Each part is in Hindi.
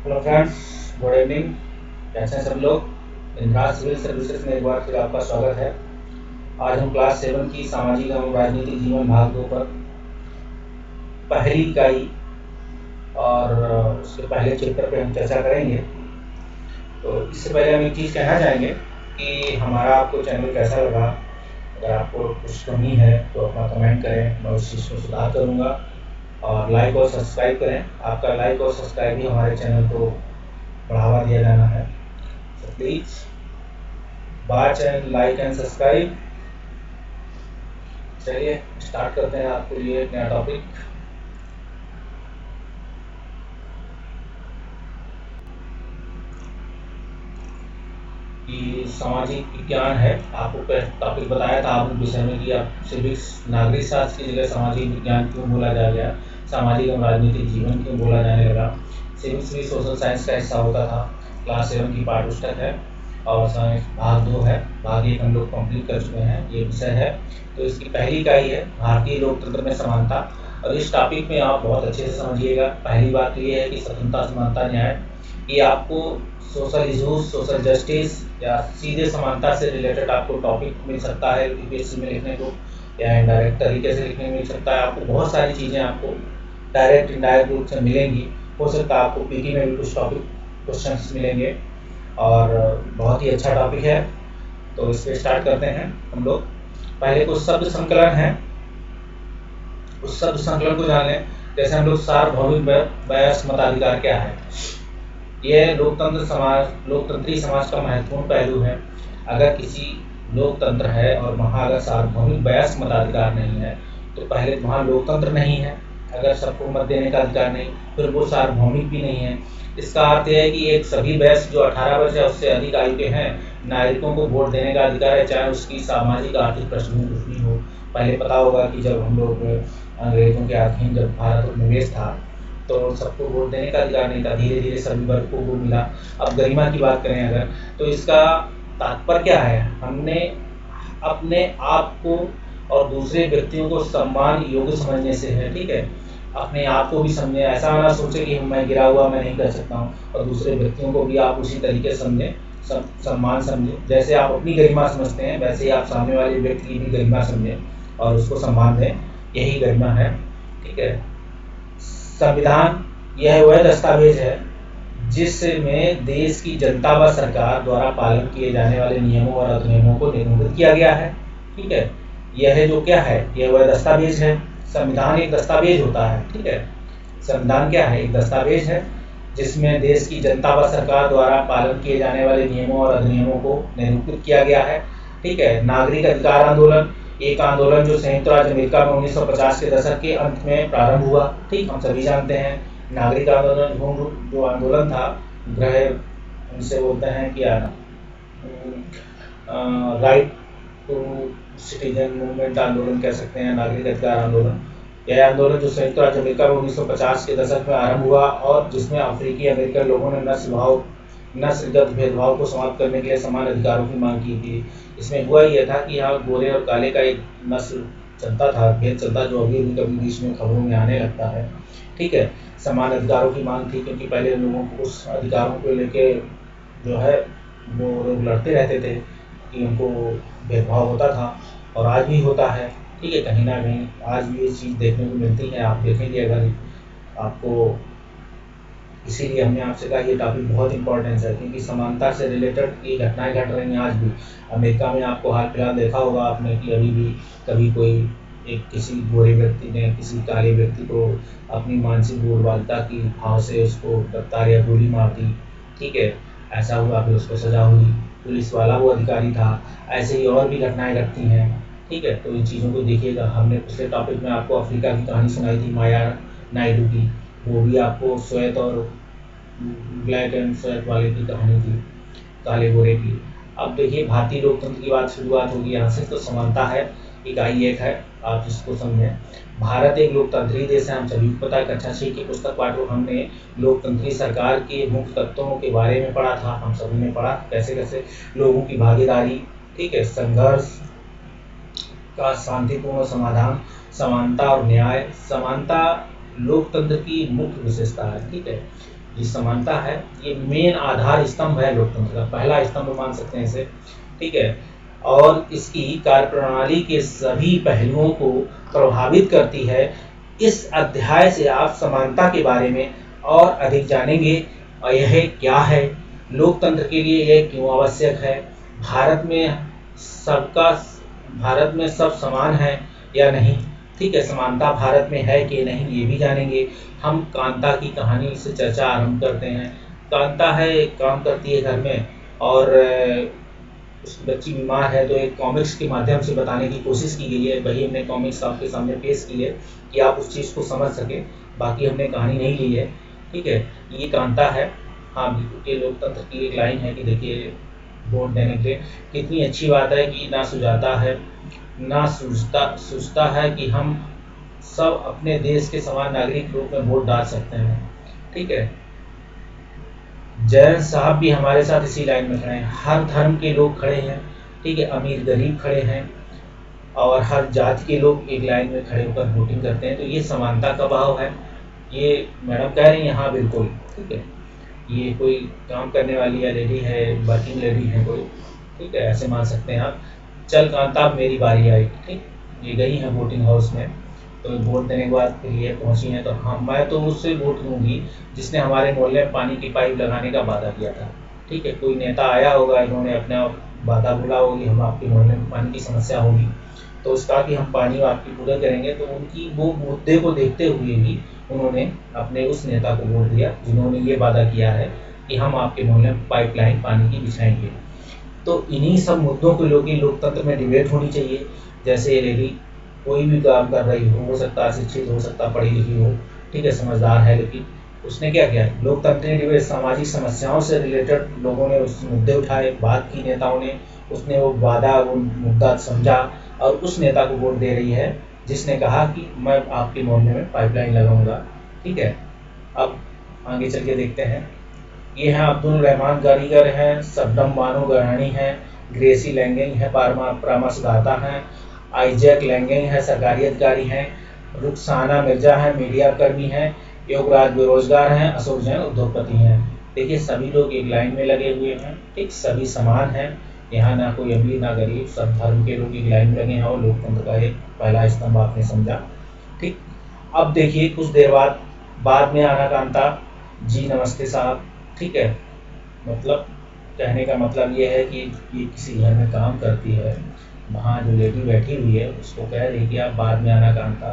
Hello friends, good evening. कैसे हैं सब लोग। इंद्राज सिविल सर्विसेज में एक बार फिर आपका स्वागत है। आज हम क्लास 7 की सामाजिक एवं राजनीतिक जीवन भाग 2 पर पहली इकाई और उसके पहले चैप्टर पे हम चर्चा करेंगे। तो इससे पहले हम एक चीज़ कहना चाहेंगे कि हमारा आपको चैनल कैसा लगा। अगर आपको कुछ कमी है तो अपना कमेंट करें, मैं उस चीज़ को सुधार करूँगा। और लाइक और सब्सक्राइब करें। आपका लाइक और सब्सक्राइब ही हमारे चैनल को बढ़ावा दिया जाना है। So please watch and like and subscribe। चलिए स्टार्ट करते हैं आपके लिए एक नया टॉपिक। कि सामाजिक विज्ञान है। आपको टॉपिक बताया था आपने विषय में कि आप सिविक्स नागरिक शास्त्र की जगह सामाजिक विज्ञान क्यों बोला जा गया, सामाजिक एवं राजनीतिक जीवन क्यों बोला जाने लगा। सिविक्स भी सोशल साइंस का हिस्सा होता था। क्लास 7 की पाठ्य पुस्तक है और साइंस भाग 2 है। भाग 1 हम लोग कंप्लीट कर चुके हैं। ये विषय है तो इसकी पहली इकाई है भारतीय लोकतंत्र में समानता। और इस टॉपिक में आप बहुत अच्छे से समझिएगा। पहली बात तो ये है कि स्वतंत्रता, समानता, न्याय, ये आपको सोशल इशूज, सोशल जस्टिस या सीधे समानता से रिलेटेड आपको टॉपिक मिल सकता है यूपीएससी में लिखने को, या इनडायरेक्ट तरीके से लिखने में मिल सकता है। आपको बहुत सारी चीज़ें आपको डायरेक्ट इनडायरेक्ट रूप से मिलेंगी। हो सकता है आपको पीटी में भी कुछ टॉपिक क्वेश्चंस मिलेंगे और बहुत ही अच्छा टॉपिक है। तो इस पर स्टार्ट करते हैं हम लोग। पहले कुछ शब्द संकलन है, उस शब्द संकलन को जान लें। जैसे हम लोग सार्वभौमिक वयस्क मताधिकार क्या है। यह लोकतंत्री समाज का महत्वपूर्ण पहलू है। अगर किसी लोकतंत्र है और वहाँ अगर सार्वभौमिक वयस्क मताधिकार नहीं है तो पहले वहाँ लोकतंत्र नहीं है। अगर सबको मत देने का अधिकार नहीं, फिर वो सार्वभौमिक भी नहीं है। इसका अर्थ यह है कि एक सभी वयस्क जो 18 वर्ष या उससे अधिक आयु के हैं नागरिकों को वोट देने का अधिकार है, चाहे उसकी सामाजिक आर्थिक पृष्ठभूमि कुछ भी हो। पहले पता होगा कि जब हम लोग अंग्रेजों के अधीन जब भारत निवेश था तो सबको वोट देने का अधिकार नहीं था। धीरे धीरे सभी वर्ग को वो मिला। अब गरिमा की बात करें अगर, तो इसका तात्पर्य क्या है। हमने अपने आप को और दूसरे व्यक्तियों को सम्मान योग्य समझने से है। ठीक है, अपने आप को भी समझे। ऐसा ना सोचे कि मैं गिरा हुआ मैं नहीं कर सकता हूँ, और दूसरे व्यक्तियों को भी आप उसी तरीके समझें, सम्मान समझें। जैसे आप अपनी गरिमा समझते हैं वैसे ही आप सामने वाले व्यक्ति की भी गरिमा समझें और उसको सम्मान दें। यही गरिमा है। ठीक है। संविधान यह वह दस्तावेज है जिसमें देश की जनता व सरकार द्वारा पालन किए जाने वाले नियमों और अधिनियमों को निरूपित किया गया है। ठीक है, यह जो क्या है, यह वह दस्तावेज है। संविधान एक दस्तावेज होता है। ठीक है, संविधान क्या है, एक दस्तावेज है जिसमें देश की जनता व सरकार द्वारा पालन किए जाने वाले नियमों और अधिनियमों को निरूपित किया गया है। ठीक है, नागरिक अधिकार आंदोलन एक आंदोलन जो संयुक्त राज्य अमेरिका में 1950 के दशक के अंत में प्रारंभ हुआ। ठीक, हम सभी जानते हैं नागरिक आंदोलन जो आंदोलन था, ग्रह उनसे बोलते हैं क्या, राइट टू सिटीजन मूवमेंट आंदोलन कह सकते हैं, नागरिक अधिकार आंदोलन। यह आंदोलन जो संयुक्त राज्य अमेरिका में 1950 के दशक में आरंभ हुआ और जिसमें अफ्रीकी अमेरिकन लोगों ने नस्लगत भेदभाव को समाप्त करने के लिए समान अधिकारों की मांग की थी। इसमें हुआ यह था कि यहाँ गोरे और काले का एक नस्ल चलता था, भेद चलता, जो अभी भी कभी बीच में खबरों में आने लगता है। ठीक है, समान अधिकारों की मांग थी क्योंकि पहले लोगों को उस अधिकारों को लेके जो है वो लोग लड़ते रहते थे कि उनको भेदभाव होता था और आज भी होता है। ठीक है, कहीं ना कहीं आज भी ये चीज़ देखने को मिलती है। आप देखेंगे अगर आपको, इसीलिए हमने आपसे कहा ये टॉपिक बहुत इंपॉर्टेंस है क्योंकि समानता से रिलेटेड ये घटनाएं घट रही हैं आज भी। अमेरिका में आपको हाल फिलहाल देखा होगा आपने कि अभी भी कभी कोई एक किसी गोरे व्यक्ति ने किसी काले व्यक्ति को अपनी मानसिक दुर्बलता की भाव से उसको गिरफ्तार या गोली मार दी। ठीक है, ऐसा हुआ, फिर उसको सजा हुई, पुलिस वाला वो अधिकारी था। ऐसे ही और भी घटनाएं घटती हैं। ठीक है, तो इन चीज़ों को देखिएगा। हमने पिछले टॉपिक में आपको अफ्रीका की कहानी सुनाई थी, माया नायडू की। वो भी आपको श्वेत और ब्लैक एंड श्वेत वाले की कहानी थी, काले गोरे की। अब देखिए भारतीय लोकतंत्र की बात शुरुआत होगी यहाँ से। तो समानता है, इकाई 1 है, आप इसको समझें। भारत एक लोकतांत्रिक देश है, हम सभी को पता है। कक्षा 6 की पुस्तक पाठ में हमने लोकतंत्री सरकार के मुख्य तत्वों के बारे में पढ़ा था। हम सभी ने पढ़ा कैसे कैसे लोगों की भागीदारी, ठीक है, संघर्ष का शांतिपूर्ण समाधान, समानता और न्याय। समानता लोकतंत्र की मुख्य विशेषता है। ठीक है, ये समानता है, ये मेन आधार स्तंभ है लोकतंत्र का, पहला स्तंभ मान सकते हैं इसे, ठीक है। और इसकी कार्यप्रणाली के सभी पहलुओं को प्रभावित करती है। इस अध्याय से आप समानता के बारे में और अधिक जानेंगे, और यह क्या है, लोकतंत्र के लिए यह क्यों आवश्यक है, भारत में सबका भारत में सब समान है या नहीं, ठीक है, समानता भारत में है कि नहीं, ये भी जानेंगे। हम कांता की कहानी से चर्चा आरंभ करते हैं। कांता है, काम करती है घर में, और उसकी बच्ची बीमार है, तो एक कॉमिक्स के माध्यम से बताने की कोशिश की गई है। वही हमने कॉमिक्स आपके सामने पेश की है कि आप उस चीज़ को समझ सकें, बाकी हमने कहानी नहीं ली है, ठीक है। ये कांता है। हाँ, ये लोकतंत्र की एक लाइन है कि देखिए, वोट देने के लिए कितनी अच्छी बात है कि ना सुझाता है ना सोचता है कि हम सब अपने देश के समान नागरिक रूप में वोट डाल सकते हैं, ठीक है। जयंत साहब भी हमारे साथ इसी लाइन में खड़े हैं। हर धर्म के लोग खड़े हैं, ठीक है, अमीर गरीब खड़े हैं, और हर जाति के लोग एक लाइन में खड़े होकर वोटिंग करते हैं। तो ये समानता का भाव है। ये मैडम कह रही हैं, हाँ बिल्कुल, ठीक है। ये कोई काम करने वाली या लेडी है, वर्किंग लेडी है कोई, ठीक है, ऐसे मान सकते हैं आप। चल कांता, अब मेरी बारी आई, ठीक। ये गई हैं वोटिंग हाउस में, तो वोट देने के बाद फिर ये पहुंची हैं। तो हम, मैं तो उससे वोट दूंगी जिसने हमारे मोहल्ले में पानी की पाइप लगाने का वादा किया था, ठीक है। कोई नेता आया होगा, इन्होंने अपना वादा बोला होगी, हम आपके मोहल्ले में पानी की समस्या होगी, तो उसका कि हम पानी आपकी पूरा करेंगे, तो उनकी वो मुद्दे को देखते हुए ही उन्होंने अपने उस नेता को वोट दिया जिन्होंने ये वादा किया है कि हम आपके मोहल्ले में पाइपलाइन पानी की बिछाएंगे। तो इन्हीं सब मुद्दों को लेकर लोकतंत्र में डिबेट होनी चाहिए। जैसे लेडी कोई भी काम कर रही हो सकता है शिक्षित, हो सकता पढ़ी लिखी हो, ठीक है, समझदार है, लेकिन उसने क्या किया, लोकतंत्र ने डिबेट, सामाजिक समस्याओं से रिलेटेड लोगों ने उस मुद्दे उठाए, बात की नेताओं ने, उसने वो वादा, वो मुद्दा समझा, और उस नेता को वोट दे रही है जिसने कहा कि मैं आपके मोहल्ले में पाइपलाइन लगाऊंगा, ठीक है। अब आगे चल के देखते हैं। ये हैं अब्दुल रहमान कारीगर हैं, शबनम बानो गढ़ानी हैं, ग्रेसी लैंगिंग है, परामर्शदाता हैं, आइजैक लैंगिंग है, सरकारी अधिकारी हैं, रुखसाना मिर्जा है, मीडिया कर्मी हैं, योगराज बेरोजगार हैं, अशोक जैन उद्योगपति हैं। देखिए, सभी लोग एक लाइन में लगे हुए हैं, ठीक, सभी समान हैं। यहाँ ना कोई अमीर ना गरीब, सब धर्म के लोग एक लाइन में लगे हैं, और लोकतंत्र का एक पहला स्तंभ आपने समझा, ठीक। अब देखिए, कुछ देर बाद में आना कांता जी, नमस्ते साहब, ठीक है। मतलब कहने का मतलब ये है कि ये किसी घर में काम करती है, वहाँ जो लेडी बैठी हुई है उसको कह रही कि आप बाद में आना कांता,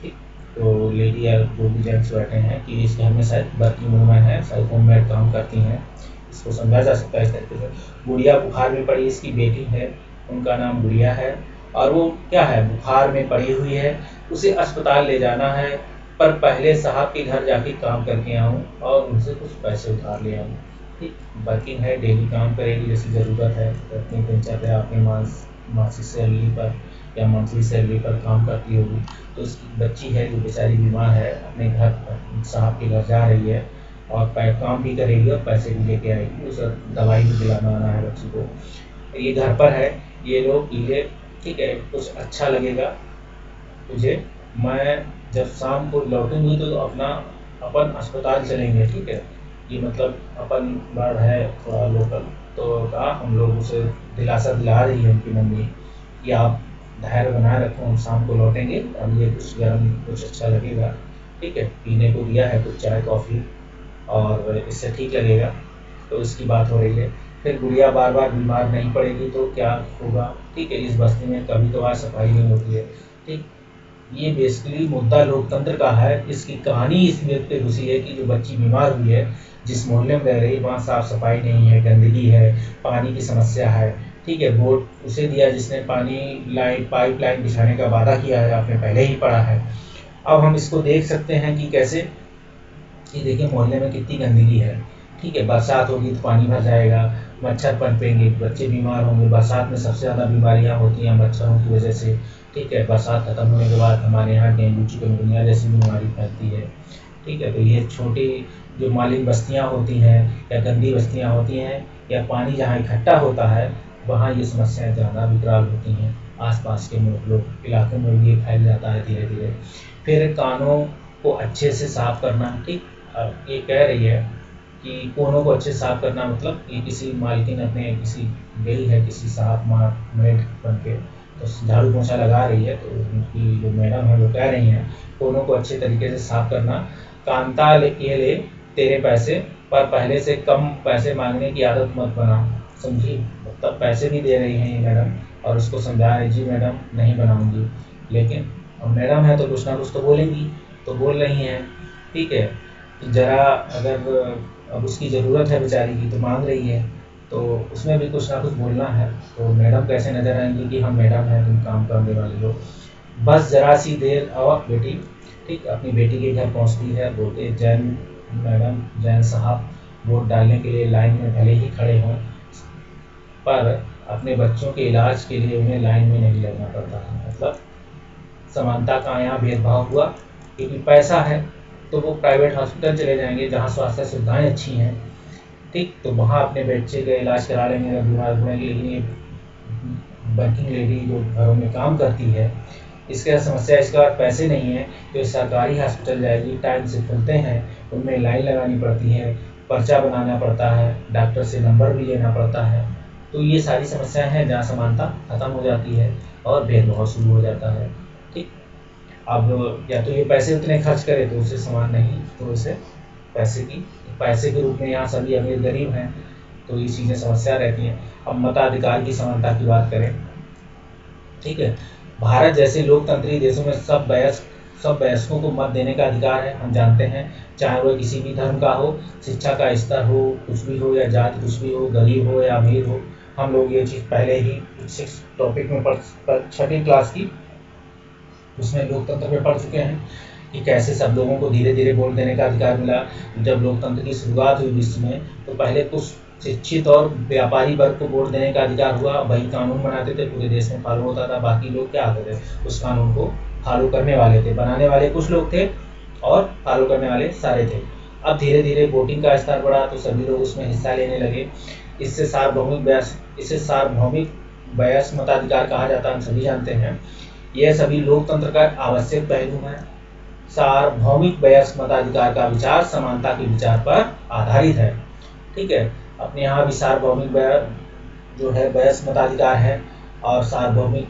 ठीक। तो लेडी या जो भी जेंट्स बैठे हैं कि इस घर में शायद वर्किंग वूमेन है, शायद होम मेड काम करती हैं, इसको समझा जा सकता है इस तरीके से। गुड़िया बुखार में पड़ी, इसकी बेटी है, उनका नाम गुड़िया है, और वो क्या है, बुखार में पड़ी हुई है, उसे अस्पताल ले जाना है, पर पहले साहब के घर जाके काम करके आऊँ और उनसे कुछ पैसे उधार ले आऊँ, ठीक। वर्किंग है, डेली काम करेगी जैसी ज़रूरत है, अपनी दिनचर्या अपनी मासिक सैलरी पर या मंथली सैलरी पर काम करती होगी। तो उसकी बच्ची है जो बेचारी बीमार है, अपने घर साहब के घर जा रही है, और काम भी करेगी और पैसे भी लेके आएगी, उसे दवाई भी दिलाना आना है बच्ची को। ये घर पर है, ये लोग ये, ठीक है, कुछ अच्छा लगेगा तुझे, मैं जब शाम को लौटूंगी तो अपन अस्पताल चलेंगे, ठीक है। ये मतलब अपन बार है थोड़ा लोकल, तो कहा हम लोग उसे दिलासा दिला रही है उनकी मम्मी कि आप धैर्य बनाए रखो, हम शाम को लौटेंगे, और ये कुछ गर्म कुछ अच्छा लगेगा, ठीक है। पीने को दिया है कुछ चाय कॉफ़ी, और इससे ठीक लगेगा। तो इसकी बात हो रही है। फिर गुड़िया बार बार बीमार नहीं पड़ेगी तो क्या होगा, ठीक है। इस बस्ती में कभी तो आज सफाई नहीं होती है, ठीक। ये बेसिकली मुद्दा लोकतंत्र का है। इसकी कहानी इस बात पे घुसी है कि जो बच्ची बीमार हुई है, जिस मोहल्ले में रह रही है, वहाँ साफ सफाई नहीं है, गंदगी है, पानी की समस्या है, ठीक है। वोट उसे दिया जिसने पानी लाइन पाइपलाइन बिछाने का वादा किया है, आपने पहले ही पढ़ा है। अब हम इसको देख सकते हैं कि कैसे, कि देखिए मोहल्ले में कितनी गंदगी है, ठीक है। बरसात होगी तो पानी भर जाएगा, मच्छर पनपेंगे, बच्चे बीमार होंगे। बरसात में सबसे ज़्यादा बीमारियां होती हैं मच्छरों की वजह से, ठीक है। बरसात खत्म होने के बाद हमारे यहाँ डेंगू चिकनगुनिया जैसी बीमारी फैलती है, ठीक है। तो ये छोटी जो मालिक बस्तियाँ होती हैं या गंदी बस्तियाँ होती हैं, या पानी जहाँ इकट्ठा होता है, वहाँ ये समस्याएँ ज़्यादा विकराल होती हैं। आसपास के लोग इलाके में ये फैल जाता है धीरे धीरे। फिर कानों को अच्छे से साफ करना, ठीक। अब ये कह रही है कि कोनों को अच्छे साफ करना, मतलब कि किसी मालकिन अपने किसी गई है किसी साहब माँ मेड बन के, तो झाड़ू पोछा लगा रही है, तो उनकी जो मैडम है वो कह रही हैं कोनों को अच्छे तरीके से साफ करना। कांता ये ले तेरे पैसे, पर पहले से कम पैसे मांगने की आदत मत बना। समझी, मतलब पैसे भी दे रही हैं ये मैडम और उसको समझा रही, जी मैडम नहीं बनाऊंगी, लेकिन अब मैडम है तो कुछ ना कुछ तो बोलेंगी, तो बोल रही हैं। ठीक है, तो जरा अगर अब उसकी ज़रूरत है बेचारी की तो मांग रही है, तो उसमें भी कुछ ना कुछ बोलना है। तो मैडम कैसे नजर आएंगी कि हम मैडम हैं तुम काम करने वाली हो। बस जरा सी देर और बेटी, ठीक, अपनी बेटी के घर पहुंचती है, बोलते जैन मैडम जैन साहब वोट डालने के लिए लाइन में भले ही खड़े हों, पर अपने बच्चों के इलाज के लिए उन्हें लाइन में नहीं लगना पड़ता है। मतलब समानता का यहाँ भेदभाव हुआ, क्योंकि पैसा है तो वो प्राइवेट हॉस्पिटल चले जाएंगे जहाँ स्वास्थ्य सुविधाएं अच्छी हैं, ठीक, तो वहाँ अपने बच्चे का इलाज करा लेंगे अगर बीमार पड़ेंगे। लेकिन ये वर्किंग लेडी जो घरों में काम करती है, इसका समस्या इसके बाद पैसे नहीं है, जो सरकारी हॉस्पिटल जाएगी, टाइम से खुलते हैं, उनमें लाइन लगानी पड़ती है, पर्चा बनाना पड़ता है, डॉक्टर से नंबर भी लेना पड़ता है। तो ये सारी समस्याएं हैं जहाँ समानता खत्म हो जाती है और भेदभाव शुरू हो जाता है। ठीक, अब या तो ये पैसे उतने खर्च करे तो उसे समान नहीं, तो उसे पैसे के रूप में यहाँ सभी अमीर गरीब हैं, तो ये चीज़ें समस्या रहती हैं। अब मताधिकार की समानता की बात करें, ठीक है, भारत जैसे लोकतंत्री देशों में सब वयस्कों को मत देने का अधिकार है। हम जानते हैं, चाहे वह किसी भी धर्म का हो, शिक्षा का स्तर हो, कुछ भी हो, या जाति कुछ भी हो, गरीब हो या अमीर हो। हम लोग ये चीज़ पहले ही 6 टॉपिक में छठी क्लास की उसमें लोकतंत्र में पढ़ चुके हैं कि कैसे सब लोगों को धीरे धीरे वोट देने का अधिकार मिला। जब लोकतंत्र की शुरुआत हुई विश्व में, तो पहले कुछ शिक्षित और व्यापारी वर्ग को वोट देने का अधिकार हुआ, वही कानून बनाते थे, पूरे देश में फॉलो होता था, बाकी लोग क्या आते थे, उस कानून को फॉलो करने वाले थे, बनाने वाले कुछ लोग थे और फॉलो करने वाले सारे थे। अब धीरे धीरे वोटिंग का स्तर बढ़ा तो सभी लोग उसमें हिस्सा लेने लगे। इससे सार्वभौमिक वयस्क मताधिकार कहा जाता है, हम सभी जानते हैं। यह सभी लोकतंत्र का आवश्यक पहलू है। सार्वभौमिक वयस्क मताधिकार का विचार समानता के विचार पर आधारित है। ठीक है, अपने यहाँ भी सार्वभौमिक जो है वयस्क मताधिकार है, और सार्वभौमिक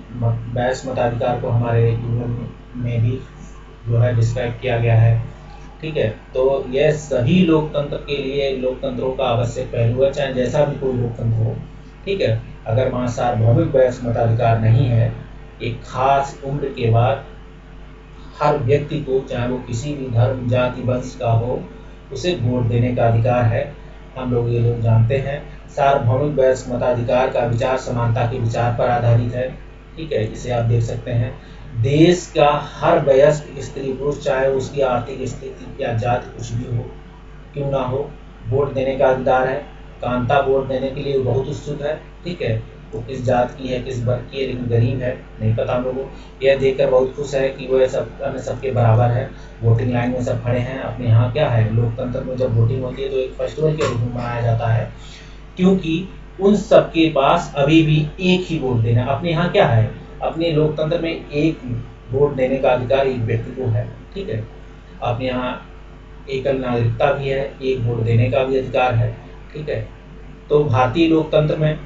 वयस्क मताधिकार को हमारे यूनियन में भी जो है डिस्क्राइब किया गया है। ठीक है, तो यह सभी लोकतंत्र के लिए लोकतंत्रों का आवश्यक पहलू है, चाहे जैसा भी कोई लोकतंत्र हो। ठीक है, अगर वहाँ सार्वभौमिक वयस्क मताधिकार नहीं है, एक खास उम्र के बाद हर व्यक्ति को, चाहे वो किसी भी धर्म जाति वंश का हो, उसे वोट देने का अधिकार है। हम लोग ये लोग जानते हैं, सार्वभौमिक वयस्क मताधिकार का विचार समानता के विचार पर आधारित है। ठीक है, इसे आप देख सकते हैं। देश का हर वयस्क स्त्री पुरुष, चाहे उसकी आर्थिक स्थिति या जाति कुछ भी हो क्यों ना हो, वोट देने का अधिकार है। कांता वोट देने के लिए बहुत उत्सुक है। ठीक है, वो किस जात की है, किस वर्ग की है, लेकिन गरीब है, नहीं पता हम लोगों को। यह देखकर बहुत खुश है कि वह सब अन्य सबके बराबर है, वोटिंग लाइन में सब खड़े हैं। अपने यहाँ क्या है, लोकतंत्र में जब वोटिंग होती है तो एक फेस्टिवल के रूप में मनाया जाता है, क्योंकि उन सबके पास अभी भी एक ही वोट देना। अपने यहाँ क्या है, अपने लोकतंत्र में एक वोट देने का अधिकार एक व्यक्ति को है। ठीक है, अपने यहाँ एकल नागरिकता भी है, एक वोट देने का भी अधिकार है। ठीक है, तो भारतीय लोकतंत्र में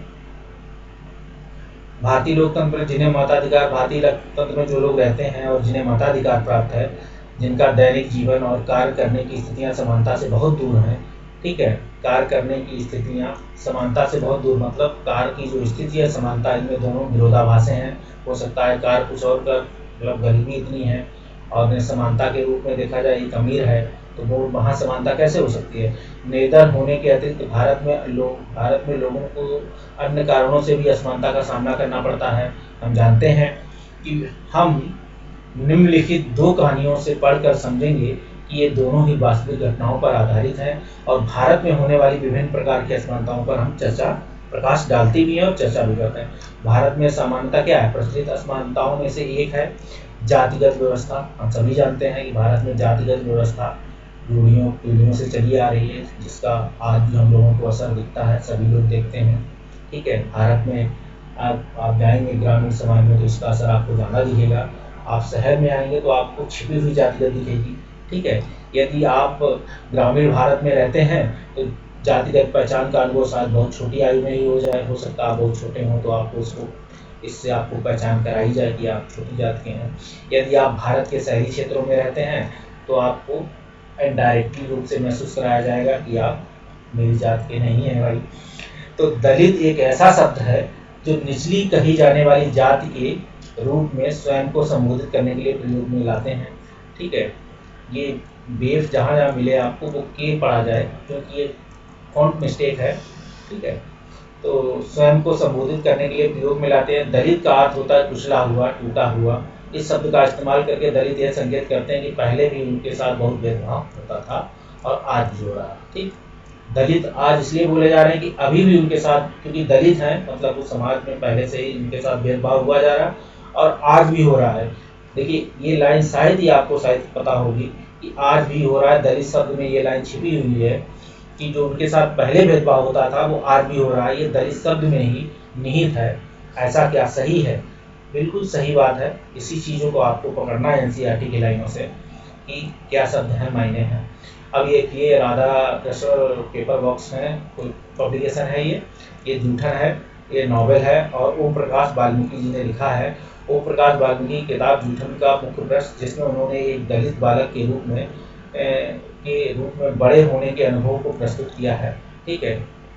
जिन्हें मताधिकार, भारतीय लोकतंत्र में जो लोग रहते हैं और जिन्हें मताधिकार प्राप्त है, जिनका दैनिक जीवन और कार्य करने की स्थितियां समानता से बहुत दूर हैं। ठीक है, कार्य करने की स्थितियां समानता से बहुत दूर, मतलब कार्य की जो स्थिति है समानता, इनमें दोनों विरोधाभासें हैं। हो सकता है कार्य कुछ और का, मतलब गरीबी इतनी है और समानता के रूप में देखा जाए एक अमीर है, तो वो वहाँ समानता कैसे हो सकती है। निर्धन होने के अतिरिक्त भारत में लोगों को अन्य कारणों से भी असमानता का सामना करना पड़ता है। हम जानते हैं कि हम निम्नलिखित 2 कहानियों से पढ़कर समझेंगे कि ये दोनों ही वास्तविक घटनाओं पर आधारित हैं और भारत में होने वाली विभिन्न प्रकार की असमानताओं पर हम प्रकाश डालते भी हैं और चर्चा भी करते हैं। भारत में समानता क्या है, प्रचलित असमानताओं में से एक है जातिगत व्यवस्था। हम सभी जानते हैं कि भारत में जातिगत व्यवस्था पीढ़ियों से चली आ रही है, जिसका आज भी हम लोगों को असर दिखता है, सभी लोग देखते हैं। ठीक है, भारत में आप जाएंगे ग्रामीण समाज में तो इसका असर आपको ज़्यादा दिखेगा। आप शहर में आएंगे तो आपको छिपी हुई जातिगत दिखेगी। ठीक है, यदि आप ग्रामीण भारत में रहते हैं तो जातिगत पहचान का अनुभव शायद बहुत छोटी आयु में ही हो सकता है। आप बहुत छोटे हों तो आपको इससे आपको पहचान कराई जाए कि आप छोटी जात के हैं। यदि आप भारत के शहरी क्षेत्रों में रहते हैं तो आपको इनडायरेक्टली रूप से महसूस कराया जाएगा कि आप मेरी जात के नहीं हैं भाई। तो दलित एक ऐसा शब्द है जो निचली कही जाने वाली जाति के रूप में स्वयं को संबोधित करने के लिए प्रयोग में लाते हैं। ठीक है, ये बेफ जहाँ जहाँ मिले आपको वो के पढ़ा जाए क्योंकि ये फॉन्ट मिस्टेक है। ठीक है, तो स्वयं को संबोधित करने के लिए प्रयोग में लाते हैं। दलित का अर्थ होता है कुचला हुआ, टूटा हुआ। इस शब्द का इस्तेमाल करके दलित यह संकेत करते हैं कि पहले भी उनके साथ बहुत भेदभाव होता था और आज भी हो रहा है। ठीक, दलित आज इसलिए बोले जा रहे हैं कि अभी भी उनके साथ, क्योंकि दलित हैं मतलब उस समाज में पहले से ही उनके साथ भेदभाव हुआ जा रहा है और आज भी हो रहा है। देखिए ये लाइन शायद ही आपको शायद पता होगी कि आज भी हो रहा है। दलित शब्द में ये लाइन छिपी हुई है कि जो उनके साथ पहले भेदभाव होता था वो आज भी हो रहा है। ये दलित शब्द में ही निहित है। ऐसा क्या सही है? बिल्कुल सही बात है। इसी चीज़ों को आपको पकड़ना है एनसीईआरटी की लाइनों से कि क्या शब्द है, मायने हैं। अब ये राधा कृष्ण पेपर बॉक्स में कोई पब्लिकेशन है, ये जूठन है, ये नॉवेल है और ओम प्रकाश वाल्मीकि जी ने लिखा है। ओम प्रकाश वाल्मीकि की किताब जूठन का मुख्य प्रश्न, जिसमें उन्होंने एक दलित बालक के रूप में बड़े होने के अनुभव को प्रस्तुत किया है। ठीक है,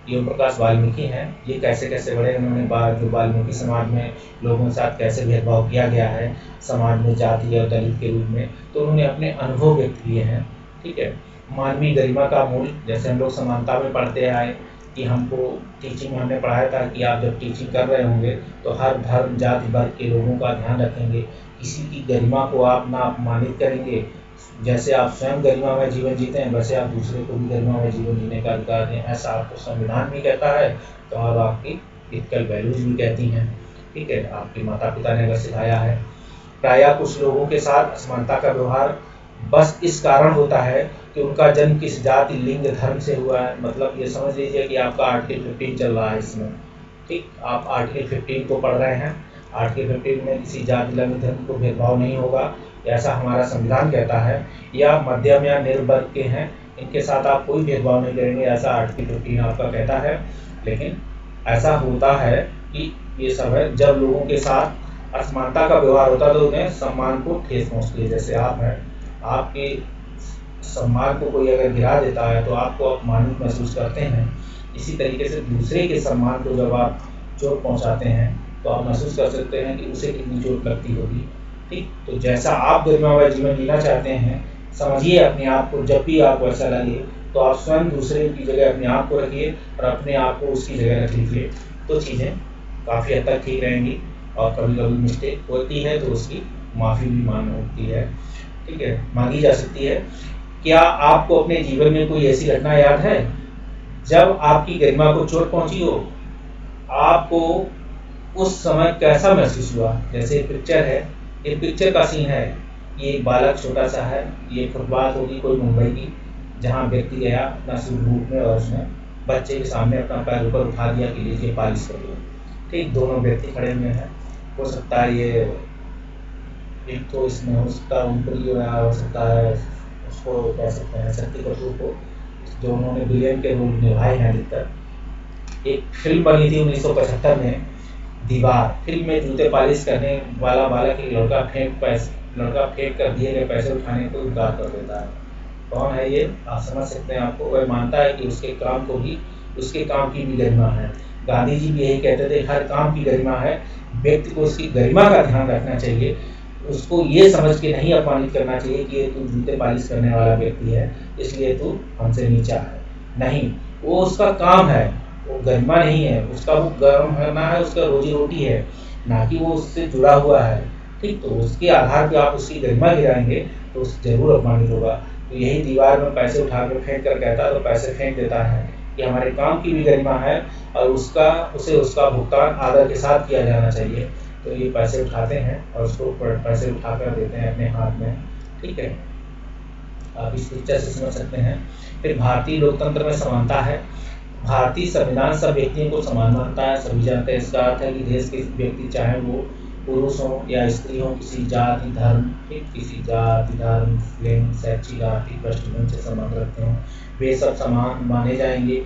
ये ओम प्रकाश वाल्मीकि हैं। ये कैसे कैसे बड़े, उन्होंने जो वाल्मीकि समाज में लोगों के साथ कैसे भेदभाव किया गया है समाज में जाति और दलित के रूप में, तो उन्होंने अपने अनुभव व्यक्त किए हैं। ठीक है, मानवीय गरिमा का मूल, जैसे हम लोग समानता में पढ़ते आए कि हमको टीचिंग में हमने पढ़ाया था कि आप जब टीचिंग कर रहे होंगे तो हर धर्म जाति वर्ग के लोगों का ध्यान रखेंगे, किसी की गरिमा को आप ना अपमानित करेंगे। जैसे आप स्वयं गरिमा में जीवन जीते हैं वैसे आप दूसरे को भी गरिमा में जीवन जीने का अधिकार दें, ऐसा आपको संविधान भी कहता है तो और आपकी इथिकल वैल्यूज भी कहती हैं। ठीक है, आपके माता पिता ने अगर सिखाया है। प्रायः कुछ लोगों के साथ असमानता का व्यवहार बस इस कारण होता है कि उनका जन्म किस जाति लिंग धर्म से हुआ है। मतलब ये समझ लीजिए कि आपका आर्टिकल 15 चल रहा है इसमें। ठीक, आप आर्टिकल 15 को पढ़ रहे हैं। आर्टिकल 15 में किसी जाति लिंग धर्म को भेदभाव नहीं होगा, ऐसा हमारा संविधान कहता है। या मध्यम या निर्वर्ग के हैं, इनके साथ आप कोई भेदभाव नहीं करेंगे, ऐसा आर्टिकल 15 आपका कहता है। लेकिन ऐसा होता है कि ये सब है जब लोगों के साथ असमानता का व्यवहार होता है तो उन्हें सम्मान को ठेस पहुँचती है। जैसे आप हैं, आपके सम्मान को कोई अगर गिरा देता है तो आपको अपमानित महसूस करते हैं। इसी तरीके से दूसरे के सम्मान को जब आप चोट पहुंचाते हैं तो आप महसूस कर सकते हैं कि उसे कितनी चोट लगती होगी। ठीक, तो जैसा आप गरिमामय जीवन जीना चाहते हैं, समझिए अपने आप को। जब भी आपको ऐसा लगे तो आप स्वयं दूसरे की जगह अपने आप को रखिए और अपने आप को उसकी जगह रख लीजिए, तो चीज़ें काफ़ी हद तक ठीक रहेंगी। और कभी कभी मिस्टेक होती है तो उसकी माफ़ी भी मांगनी होती है। ठीक है, मांगी जा सकती है। क्या आपको अपने जीवन में कोई ऐसी घटना याद है जब आपकी गरिमा को चोट पहुंची हो? आपको उस समय कैसा महसूस हुआ? जैसे पिक्चर है, ये पिक्चर का सीन है। ये एक बालक छोटा सा है, ये फुटपाथ होगी कोई मुंबई की, जहाँ व्यक्ति गया अपना शुभ रूप में और उसने बच्चे के सामने अपना पैर ऊपर उठा दिया कि लीजिए पालिश कर दो। ठीक, दोनों व्यक्ति खड़े हुए हैं। हो सकता है ये एक तो इसमें हो सकता है उनपरी हो सकता है, उसको कह सकते हैं शक्ति कपूर को, जो उन्होंने विलेन के रोल निभाए हैं अधिकतर। एक फिल्म बनी थी 1975 में, दीवार। फिल्म में जूते पालिश करने वाला बालक एक लड़का फेंक कर दिए गए पैसे उठाने को इनकार कर देता है। कौन है ये? आप समझ सकते हैं। आपको वह मानता है कि उसके काम की भी गरिमा है। गांधी जी भी यही कहते थे, हर काम की गरिमा है, व्यक्ति को उसकी गरिमा का ध्यान रखना चाहिए। उसको ये समझ के नहीं अपमानित करना चाहिए कि ये तू जूते पालिश करने वाला व्यक्ति है इसलिए तू हमसे नीचा है। नहीं, वो उसका काम है, वो गरिमा नहीं है। उसका वो गर्म करना है, उसका रोजी रोटी है, ना कि वो उससे जुड़ा हुआ है। ठीक, तो उसके आधार पे आप उसकी गरिमा गिराएंगे तो उससे जरूर अपमानित होगा। तो यही दीवार में पैसे उठा कर फेंक कर कहता है, तो पैसे फेंक देता है कि हमारे काम की भी गरिमा है और उसे उसका भुगतान आदर के साथ किया जाना चाहिए। तो ये पैसे उठाते हैं और उसको पैसे उठा कर देते हैं अपने हाथ में। ठीक है, आप इस पिक्चर से समझ सकते हैं। फिर भारतीय लोकतंत्र में समानता है। भारतीय संविधान सब व्यक्तियों को समान मानता है। सभी जानते हैं, इसका अर्थ है कि देश के व्यक्ति चाहे वो पुरुष हो या स्त्री हो, किसी जाति धर्म, ठीक, किसी जाति धर्म लिंग शैक्षिक आर्थिक पृष्ठभूमि से संबंध रखते हो, वे सब समान माने जाएंगे।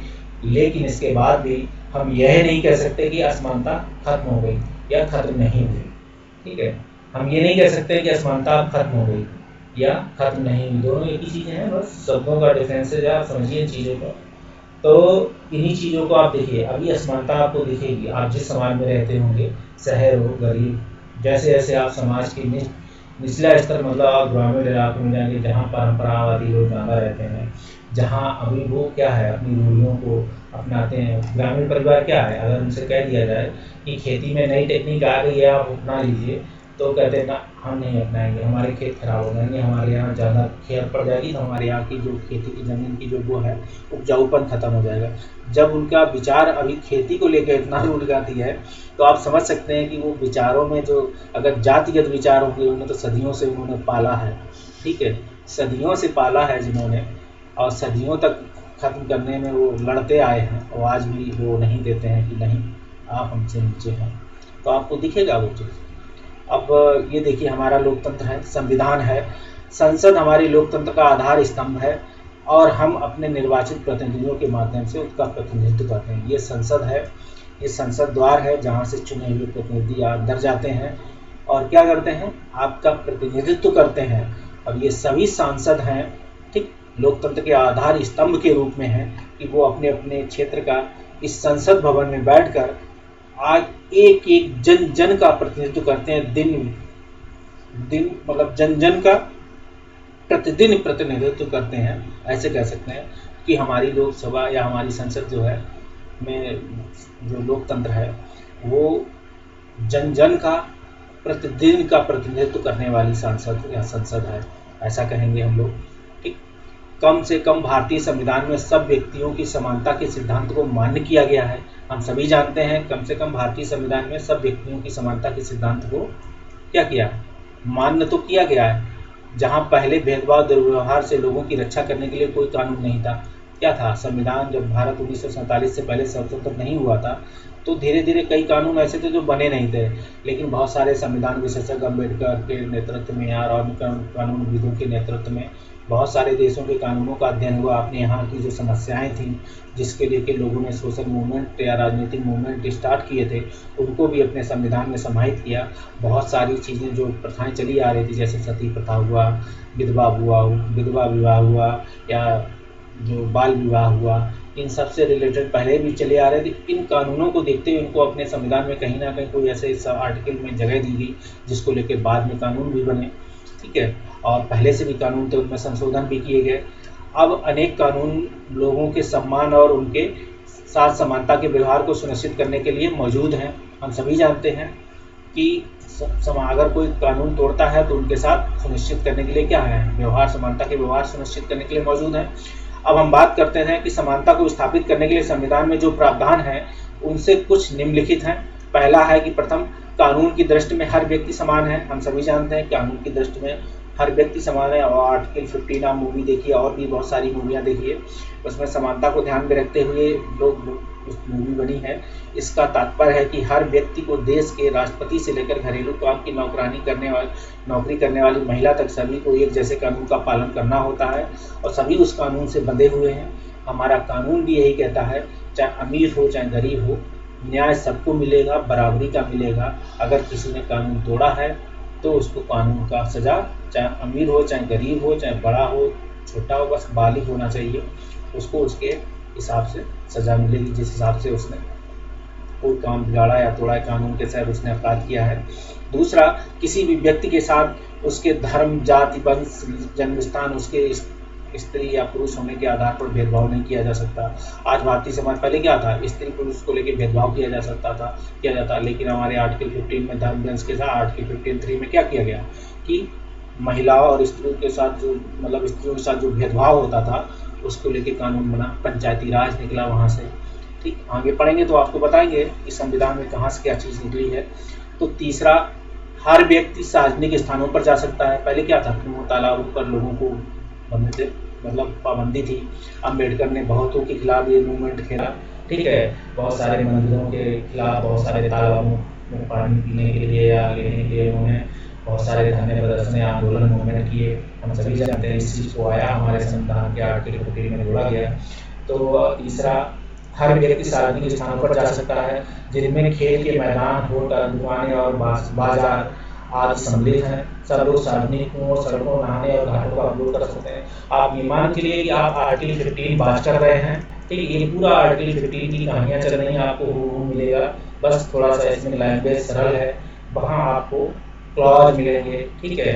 लेकिन इसके बाद भी हम यह नहीं कह सकते कि असमानता खत्म हो गई या खत्म नहीं हुई। ठीक है, हम ये नहीं कह सकते कि असमानता खत्म हो गई या खत्म नहीं हुई, दोनों एक ही चीज़ें हैं, बस शब्दों का डिफरेंस है। आप समझिए चीज़ों को। तो इन्हीं चीज़ों को आप देखिए, अभी असमानता आपको दिखेगी आप जिस समाज में रहते होंगे, शहर हो गरीब, जैसे जैसे आप समाज की निचला स्तर मतलब आप ग्रामीण इलाकों में जाएंगे जहाँ परंपरावादी लोग ज़्यादा रहते हैं, जहाँ अभी वो क्या है अपनी रूढ़ियों को अपनाते हैं। ग्रामीण परिवार क्या है, अगर उनसे कह दिया जाए कि खेती में नई टेक्निक आ गई है आप अपना लीजिए, तो कहते हैं ना हम नहीं अपनाएंगे, हमारे खेत खराब हो जाएंगे, हमारे यहाँ ज़्यादा खेत पड़ जाएगी, तो हमारे यहाँ की जो खेती की ज़मीन की जो वो है उपजाऊपन खत्म हो जाएगा। जब उनका विचार अभी खेती को लेकर इतना रूढ़ जाती है, तो आप समझ सकते हैं कि वो विचारों में जो अगर जातिगत विचार होंगे, उन्हें तो सदियों से उन्होंने पाला है। ठीक है, सदियों से पाला है जिन्होंने, और सदियों तक खत्म करने में वो लड़ते आए हैं, और आज भी वो नहीं देते हैं कि नहीं आप हमसे नीचे हैं, तो आपको दिखेगा वो चीज़। अब ये देखिए हमारा लोकतंत्र है, संविधान है, संसद हमारी लोकतंत्र का आधार स्तंभ है, और हम अपने निर्वाचित प्रतिनिधियों के माध्यम से उसका प्रतिनिधित्व करते हैं। ये संसद है, ये संसद द्वार है जहाँ से चुने हुए प्रतिनिधि अंदर जाते हैं और क्या करते हैं, आपका प्रतिनिधित्व करते हैं। अब ये सभी सांसद हैं, ठीक, लोकतंत्र के आधार स्तंभ के रूप में हैं कि वो अपने अपने क्षेत्र का इस संसद भवन में बैठकर आज एक एक जन जन का प्रतिनिधित्व करते हैं। दिन दिन मतलब जन जन का प्रतिदिन प्रतिनिधित्व करते हैं। ऐसे कह सकते हैं कि हमारी लोकसभा या हमारी संसद जो है में जो लोकतंत्र है वो जन जन का प्रतिदिन का प्रतिनिधित्व करने वाली सांसद या संसद है, ऐसा कहेंगे हम लोग। ठीक, कम से कम भारतीय संविधान में सब व्यक्तियों की समानता के सिद्धांत को मान्य किया गया है। हम सभी जानते हैं कम से कम भारतीय संविधान में सब व्यक्तियों की समानता के सिद्धांत को क्या किया, मान्य तो किया गया है। जहां पहले भेदभाव दुर्व्यवहार से लोगों की रक्षा करने के लिए कोई कानून नहीं था, क्या था, संविधान जब भारत 1947 से पहले स्वतंत्र नहीं हुआ था तो धीरे धीरे कई कानून ऐसे थे जो बने नहीं थे, लेकिन बहुत सारे संविधान विशेषज्ञ अम्बेडकर के नेतृत्व में और कानूनविदों के नेतृत्व में बहुत सारे देशों के कानूनों का अध्ययन हुआ। अपने यहाँ की जो समस्याएं थी जिसके लेके लोगों ने सोशल मूवमेंट या राजनीतिक मूवमेंट स्टार्ट किए थे, उनको भी अपने संविधान में समाहित किया। बहुत सारी चीज़ें जो प्रथाएं चली आ रही थी जैसे सती प्रथा हुआ, विधवा विवाह हुआ या जो बाल विवाह हुआ, इन सब से रिलेटेड पहले भी चले आ रहे थे। इन कानूनों को देखते हुए इनको अपने संविधान में कहीं ना कहीं कोई ऐसे आर्टिकल में जगह दी गई जिसको लेकर बाद में कानून भी बने। ठीक है, और पहले से भी कानून थे उनमें संशोधन भी किए गए। अब अनेक कानून लोगों के सम्मान और उनके साथ समानता के व्यवहार को सुनिश्चित करने के लिए मौजूद हैं। हम सभी जानते हैं कि अगर कोई कानून तोड़ता है तो उनके साथ सुनिश्चित करने के लिए क्या है, व्यवहार, समानता के व्यवहार सुनिश्चित करने के लिए मौजूद है। अब हम बात करते हैं कि समानता को स्थापित करने के लिए संविधान में जो प्रावधान है उनसे कुछ निम्नलिखित हैं। पहला है कि प्रथम, कानून की दृष्टि में हर व्यक्ति समान है। हम सभी जानते हैं कानून की दृष्टि में हर व्यक्ति समान है, और आर्टिकल 15 आप मूवी देखिए और भी बहुत सारी मूवियाँ देखिए, उसमें समानता को ध्यान में रखते हुए लोग उस मूवी बनी है। इसका तात्पर्य है कि हर व्यक्ति को देश के राष्ट्रपति से लेकर घरेलू काम की नौकरी करने वाली महिला तक सभी को एक जैसे कानून का पालन करना होता है और सभी उस कानून से बंधे हुए हैं। हमारा कानून भी यही कहता है, चाहे अमीर हो चाहे गरीब हो, न्याय सबको मिलेगा, बराबरी का मिलेगा। अगर किसी ने कानून तोड़ा है तो उसको कानून का सजा, चाहे अमीर हो चाहे गरीब हो चाहे बड़ा हो छोटा हो, बस बालिग होना चाहिए, उसको उसके हिसाब से सजा मिलेगी जिस हिसाब से उसने कोई काम बिगाड़ा या तोड़ा कानून के तहत उसने अपराध किया है। दूसरा, किसी भी व्यक्ति के साथ उसके धर्म, जाति, वंश, जन्म स्थान, उसके स्त्री या पुरुष होने के आधार पर भेदभाव नहीं किया जा सकता। आज भारतीय समाज, पहले क्या था, स्त्री पुरुष को लेकर भेदभाव किया जाता, लेकिन हमारे आर्टिकल 15 में धर्म वंश के साथ आर्टिकल 15(3) में क्या किया गया कि महिलाओं और स्त्रियों के साथ जो स्त्रियों के साथ जो भेदभाव होता था उसको लेकर कानून बना, पंचायती राज निकला वहाँ से। ठीक, आगे पढ़ेंगे तो आपको बताएंगे कि संविधान में कहाँ से क्या चीज़ निकली है। तो तीसरा, हर व्यक्ति सार्वजनिक स्थानों पर जा सकता है। पहले क्या था, कुओं तालाबों पर लोगों को पाबंदी थी। अम्बेडकर ने बहुतों के खिलाफ ये मूवमेंट खेला। ठीक है, बहुत सारे मंदिरों के खिलाफ, बहुत सारे तालाबों वो पानी पीने के लिए या लेने के लिए उन्होंने बहुत सारे धरने प्रदर्शन या आंदोलन मूवमेंट किए। हम सभी जानते हैं इस चीज़ को आया हमारे संविधान के आर्टिकल 14 में जोड़ा गया। तो तीसरा, हर व्यक्ति सार्वजनिक स्थानों पर जा सकता है जिनमें खेल के मैदान, होटल, दुकानें और बाजार आदि सम्मिलित हैं। सब लोग सार्वजनिक कुओं, सड़कों, नहाने और घाटों का उपयोग कर सकते हैं। आप ये मान के लिए कि आप आर्टिकल 15 बात कर रहे हैं, ठीक है, ये पूरा आर्टिकल 15 की कहानियाँ चल रही हैं, आपको हूबहू मिलेगा। बस थोड़ा सा इसमें लैंग्वेज सरल है, वहाँ आपको क्लॉज मिलेंगे, ठीक है।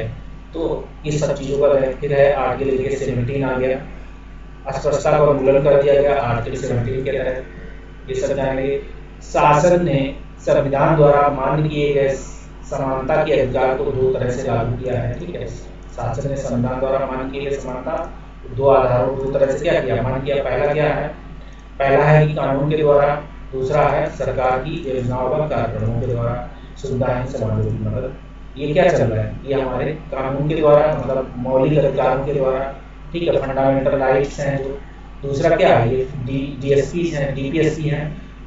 तो ये सब चीज़ों का बेनिफिट है। आर्टिकल 17 आ गया, अस्पृश्यता का उल्लंघन कर दिया गया आर्टिकल 17 के तहत, ये सब जानेंगे। शासन ने संविधान द्वारा मान्य किए गए समानता के अधिकार को दो तरह से लागू किया है, ठीक है। शासन ने संविधान द्वारा मान्य किए गए समानता दो आधारों को दो तरह से क्या किया, मान्य किया। पहला क्या है, पहला है कि कानून के द्वारा, दूसरा है सरकार की योजनाओं व कार्यक्रमों के द्वारा सुविधाहीन समाजों की मदद। ये क्या चल रहा है, ये हमारे कानून के द्वारा, मतलब मौलिक अधिकारों के द्वारा, ठीक है, फंडामेंटल राइट्स हैं जो। दूसरा क्या है, ये DSP हैं, DPSP हैं,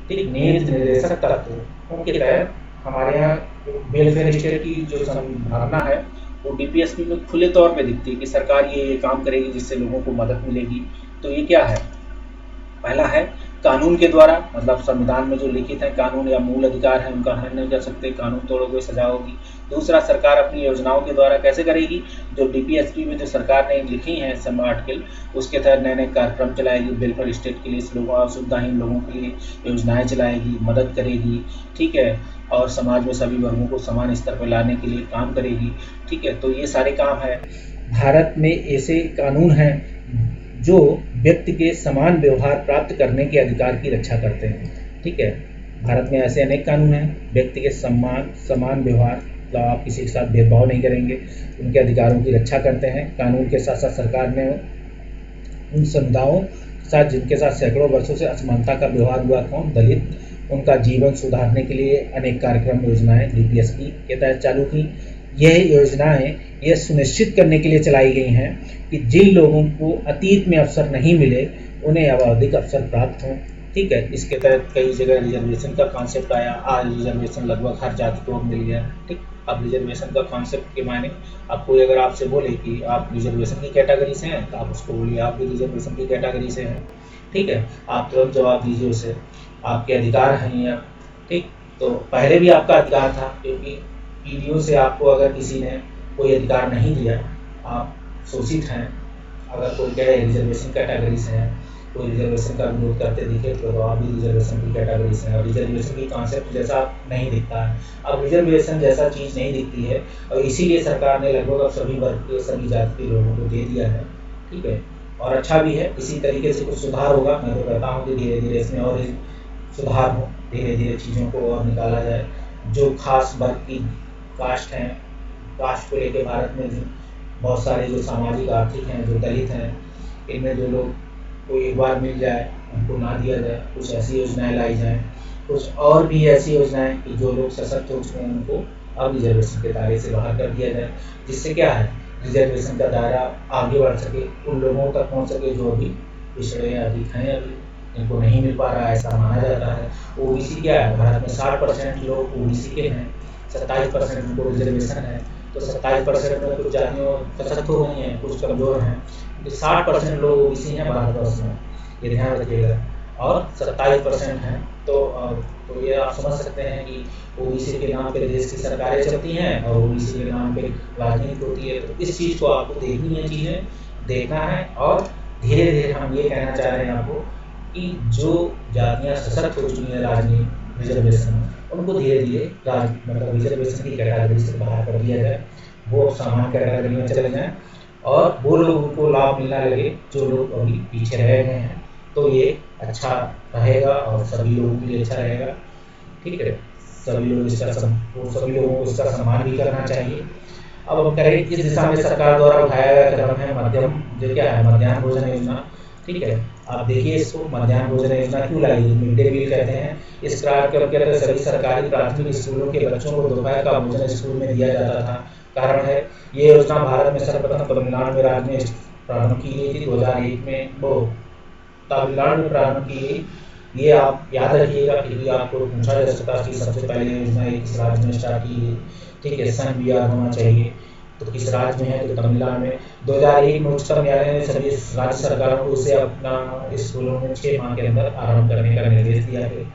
ठीक, नीति निर्देशक तत्व, उनके तहत हमारे यहाँ वेलफेयर स्टेट की जो संभावना है वो DPSP में खुले तौर पे दिखती है कि सरकार ये काम करेगी जिससे लोगों को मदद मिलेगी। तो ये क्या है, पहला है कानून के द्वारा, मतलब संविधान में जो लिखित है कानून या मूल अधिकार है उनका हनन नहीं कर सकते, कानून तोड़ोगे सजा होगी। दूसरा, सरकार अपनी योजनाओं के द्वारा कैसे करेगी, जो DPSP में जो सरकार ने लिखी है सब आर्टिकल, उसके तहत नए नए कार्यक्रम चलाएगी, वेलफेयर स्टेट के लिए, लोगों सुविधाहीन लोगों के लिए योजनाएं चलाएगी, मदद करेगी, ठीक है, और समाज में सभी वर्गों को समान स्तर पर लाने के लिए काम करेगी, ठीक है। तो ये सारे काम है। भारत में ऐसे कानून हैं जो व्यक्ति के समान व्यवहार प्राप्त करने के अधिकार की रक्षा करते हैं, ठीक है। भारत में ऐसे अनेक कानून हैं, व्यक्ति के समान व्यवहार, मतलब आप किसी के साथ भेदभाव नहीं करेंगे, उनके अधिकारों की रक्षा करते हैं। कानून के साथ साथ सरकार ने उन समुदायों के साथ जिनके साथ सैकड़ों वर्षों से असमानता का व्यवहार हुआ था, दलित, उनका जीवन सुधारने के लिए अनेक कार्यक्रम योजनाएं DPSP के तहत चालू की। यह योजनाएं यह सुनिश्चित करने के लिए चलाई गई हैं कि जिन लोगों को अतीत में अवसर नहीं मिले उन्हें अब अधिक अवसर प्राप्त हों, ठीक है। इसके तहत कई जगह रिजर्वेशन का कॉन्सेप्ट आया, आज रिजर्वेशन लगभग हर जाति को मिल गया, ठीक। अब रिजर्वेशन का कॉन्सेप्ट के मायने, अब कोई अगर आपसे बोले कि आप रिजर्वेशन की कैटेगरी से हैं तो आप उसको बोलिए आप भी रिजर्वेशन की कैटेगरी से हैं, ठीक है। आप तुरंत जवाब दीजिए उसे, आपके अधिकार हैं या, ठीक। तो पहले भी आपका अधिकार था, क्योंकि पीढ़ियों से आपको अगर किसी ने कोई अधिकार नहीं दिया, आप शोषित हैं। अगर कोई कहे रिजर्वेशन कैटेगरी से हैं, कोई रिजर्वेशन का विरोध करते दिखे तो आप भी रिजर्वेशन की कैटेगरी से हैं, और रिजर्वेशन की कॉन्सेप्ट जैसा नहीं दिखता है। अब रिजर्वेशन जैसा चीज़ नहीं दिखती है, और इसीलिए सरकार ने लगभग अब सभी वर्ग के, सभी जाति के लोगों को दे दिया है, ठीक है। और अच्छा भी है, इसी तरीके से कुछ सुधार होगा। मैं तो कहता हूँ कि धीरे धीरे इसमें और सुधार हो, धीरे धीरे चीज़ों को और निकाला जाए। जो खास वर्ग की कास्ट हैं, कास्ट को लेकर भारत में बहुत सारे जो सामाजिक आर्थिक हैं, जो दलित हैं, इनमें जो लोग को एक बार मिल जाए उनको ना दिया जाए, कुछ ऐसी योजनाएं लाई जाएं, कुछ और भी ऐसी योजनाएं कि जो लोग सशक्त हो चुके हैं उनको अब रिजर्वेशन के दायरे से बाहर कर दिया जाए, जिससे क्या है, रिजर्वेशन का दायरा आगे बढ़ सके, उन लोगों तक पहुँच सके जो अभी पिछड़े अधिक हैं, अभी इनको नहीं मिल पा रहा है, ऐसा माना जाता है। OBC क्या है, भारत में 60% लोग OBC के हैं, 27% उनको रिजर्वेशन है। तो 27% में कुछ जातियों सशक्त हो गई हैं, कुछ कमज़ोर हैं, 60% लोग OBC हैं भारतवर्ष में, ये ध्यान रखिएगा, और 27% हैं। तो ये आप समझ सकते हैं कि OBC के नाम पे देश की सरकारें चलती हैं और OBC के नाम पे राजनीति होती है। तो इस चीज़ को आपको देखनी है, चीज़ें देखना है, और धीरे धीरे हम ये कहना चाह रहे हैं आपको कि जो जातियाँ सशक्त हो चुकी हैं राजनीति रिजर्वेशन में, उनको धीरे धीरे मतलब रिजर्वेशन की कैटेगरी से बाहर कर दिया जाए, वो सामान्य कैटेगरी में चले जाएँ, और वो लोगों को लाभ मिलने लगे जो लोग अभी पीछे रह गए हैं। तो ये अच्छा रहेगा और सभी लोगों के लिए अच्छा रहेगा, ठीक है। सभी लोग सभी लोगों को इसका सम्मान भी करना चाहिए। अब हम करें, इस दिशा में सरकार द्वारा उठाया गया कदम है मध्यम, जो क्या है, मध्याह्न भोजन योजना, ठीक है। आप देखिए इसको, मध्याह्न भोजन योजना क्यों लाई, मिड डे मील कहते हैं। इस कार्यक्रम के तहत सभी सरकारी प्राथमिक स्कूलों के बच्चों को दोपहर का भोजन स्कूल में दिया जाता था। कारण है, ये योजना भारत में सर्वप्रथम तमिलनाडु राज्य में प्रारंभ की गई थी 2001 में, वो तमिलनाडु में प्रारंभ की गई ये आप याद रखिएगा, क्योंकि आपको पूछा जा सकता है कि सबसे पहले योजना किस राज्य में स्टार्ट की गई। ठीक है, सन भी याद होना चाहिए। तो किस राज्य में है, तो तमिलनाडु में 2001 में उच्चतम न्यायालय ने सभी राज्य सरकारों को इसे अपना स्कूलों में 6 माह के अंदर आरंभ करने का निर्देश दिया है।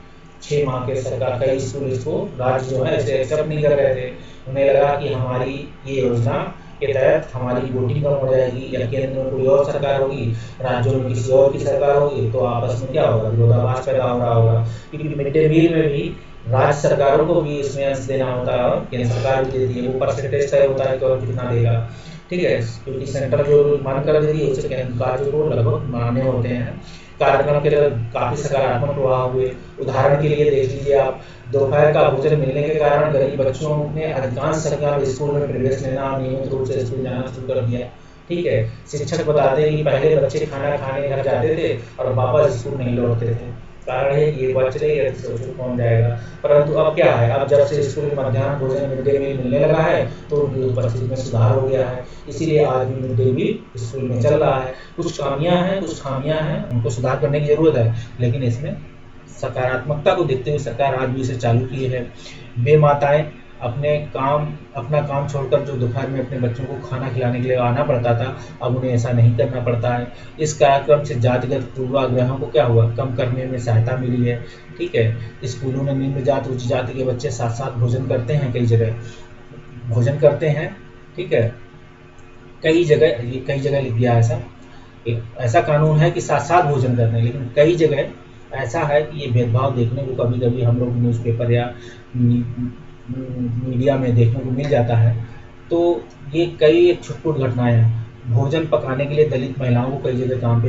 6 माह के सरकार कई स्कूल इसको राज्य जो है इसे एक्सेप्ट नहीं कर रहे थे। उन्हें लगा कि हमारी ये योजना के तहत हमारी वोटिंग कम हो जाएगी, या केंद्र में कोई और सरकार होगी, राज्यों में किसी और की सरकार होगी, तो आपस में क्या होगा, विरोधाभास पैदा हो रहा होगा। क्योंकि मिड डे मील में भी राज्य सरकारों को भी इसमें अंश देना होता है और केंद्र सरकार भी देती है, वो परसेंटेज तय होता है कि और कितना देगा। ठीक है, क्योंकि सेंटर जो मान कर देती है उसे केंद्र राज्य को लगभग मान्य होते हैं। कार्यक्रम के काफी सकारात्मक प्रभाव हुए। उदाहरण के लिए देख लीजिए आप, दोपहर का भोजन मिलने के कारण गरीब बच्चों ने अधिकांश संख्या में स्कूल में प्रवेश लेना और नियमित रूप से स्कूल जाना शुरू कर दिया। ठीक है, शिक्षक बताते हैं कि पहले बच्चे खाना खाने घर जाते थे और वापस स्कूल नहीं लौटते थे। कारण है कि ये बच रही है, सोचो कौन जाएगा। परंतु अब क्या है, अब जब से स्कूल में मध्याह्न भोजन मिड डे मील मिलने लगा है तो उनकी उपस्थिति में सुधार हो गया है। इसीलिए आज भी मिड डे मील स्कूल में चल रहा है। कुछ कमियां हैं, कुछ खामियां हैं, उनको सुधार करने की जरूरत है, लेकिन इसमें सकारात्मकता को देखते हुए सरकार आज भी इसे चालू की है। वे माताएं अपना काम छोड़कर जो दोपहर में अपने बच्चों को खाना खिलाने के लिए आना पड़ता था, अब उन्हें ऐसा नहीं करना पड़ता है। इस कार्यक्रम से जातिगत पूर्वाग्रहों को क्या हुआ, कम करने में सहायता मिली है। ठीक है, स्कूलों में निम्न जाति उच्च जाति के बच्चे साथ साथ भोजन करते हैं, कई जगह भोजन करते हैं। ठीक है, कई जगह लिख दिया ऐसा, ऐसा कानून है कि साथ साथ भोजन करते हैं, लेकिन कई जगह ऐसा है कि ये भेदभाव देखने को कभी कभी हम लोग न्यूज़पेपर या मीडिया में देखने को मिल जाता है। तो ये कई छुटपुट घटनाएं हैं। भोजन पकाने के लिए दलित महिलाओं को कई जगह काम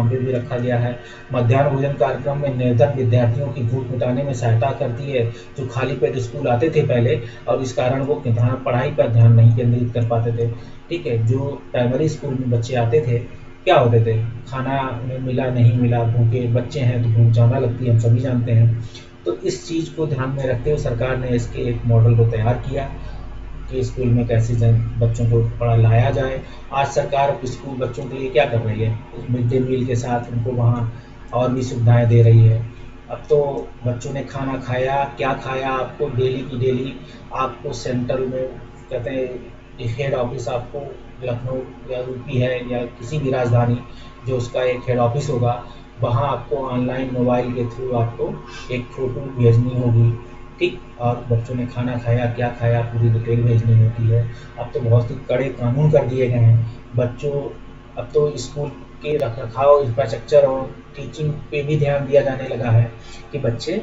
पे भी रखा गया है। मध्याह्न भोजन कार्यक्रम में निर्धन विद्यार्थियों की भूख मिटाने में सहायता करती है, जो खाली पेट स्कूल आते थे पहले, और इस कारण वो पढ़ाई पर ध्यान नहीं केंद्रित कर पाते थे। ठीक है, जो प्राइमरी स्कूल में बच्चे आते थे, क्या होते थे, खाना उन्हें मिला नहीं मिला, भूखे बच्चे हैं तो भूख ज़्यादा लगती है, हम सभी जानते हैं। तो इस चीज़ को ध्यान में रखते हुए सरकार ने इसके एक मॉडल को तैयार किया कि स्कूल में कैसे बच्चों को पढ़ा लाया जाए। आज सरकार स्कूल बच्चों के लिए क्या कर रही है, मिड डे मील के साथ उनको वहाँ और भी सुविधाएं दे रही है। अब तो बच्चों ने खाना खाया, क्या खाया, आपको डेली की डेली आपको सेंट्रल में कहते हैं हेड ऑफिस, आपको लखनऊ या यूपी है या किसी भी राजधानी जो उसका एक हेड ऑफिस होगा, वहाँ आपको ऑनलाइन मोबाइल के थ्रू आपको एक फ़ोटो भेजनी होगी। ठीक, और बच्चों ने खाना खाया, क्या खाया, पूरी डिटेल भेजनी होती है। अब तो बहुत ही कड़े कानून कर दिए गए हैं बच्चों। अब तो स्कूल के रखरखाव, इंफ्रास्ट्रक्चर और टीचिंग पे भी ध्यान दिया जाने लगा है कि बच्चे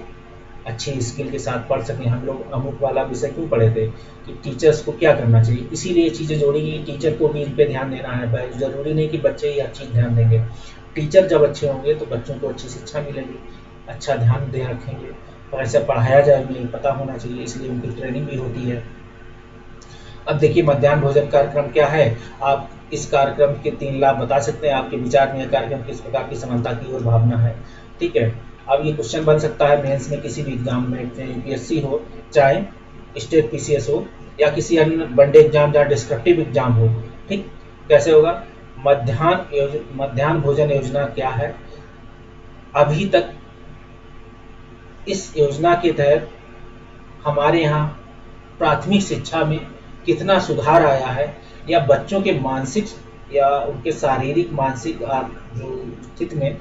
अच्छी स्किल के साथ पढ़ सकें। हम लोग अमुक वाला विषय क्यों पढ़े थे कि टीचर्स को क्या करना चाहिए, इसीलिए ये चीज़ें जोड़ी गई। टीचर को भी इन पे ध्यान देना है, ज़रूरी नहीं कि बच्चे ही हर चीज़ ध्यान देंगे। टीचर जब अच्छे होंगे तो बच्चों को अच्छी शिक्षा मिलेगी, अच्छा ध्यान दे रखेंगे, और ऐसे पढ़ाया जाए पता होना चाहिए, इसलिए उनकी ट्रेनिंग भी होती है। अब देखिए, मध्याह्न भोजन कार्यक्रम क्या है, आप इस कार्यक्रम के 3 लाभ बता सकते हैं। आपके विचार में यह कार्यक्रम किस प्रकार की समानता की ओर भावना है। ठीक है, अब ये क्वेश्चन बन सकता है मेंस में, किसी भी एग्जाम में, चाहे यूपीएससी हो, चाहे स्टेट पीसीएस हो, या किसी अन्य वनडे एग्जाम जहाँ डिस्क्रिप्टिव एग्जाम हो। ठीक, कैसे होगा, मध्याह्न भोजन योजना क्या है। अभी तक इस योजना के तहत हमारे यहाँ प्राथमिक शिक्षा में कितना सुधार आया है, या बच्चों के मानसिक या उनके शारीरिक मानसिक जो स्थिति में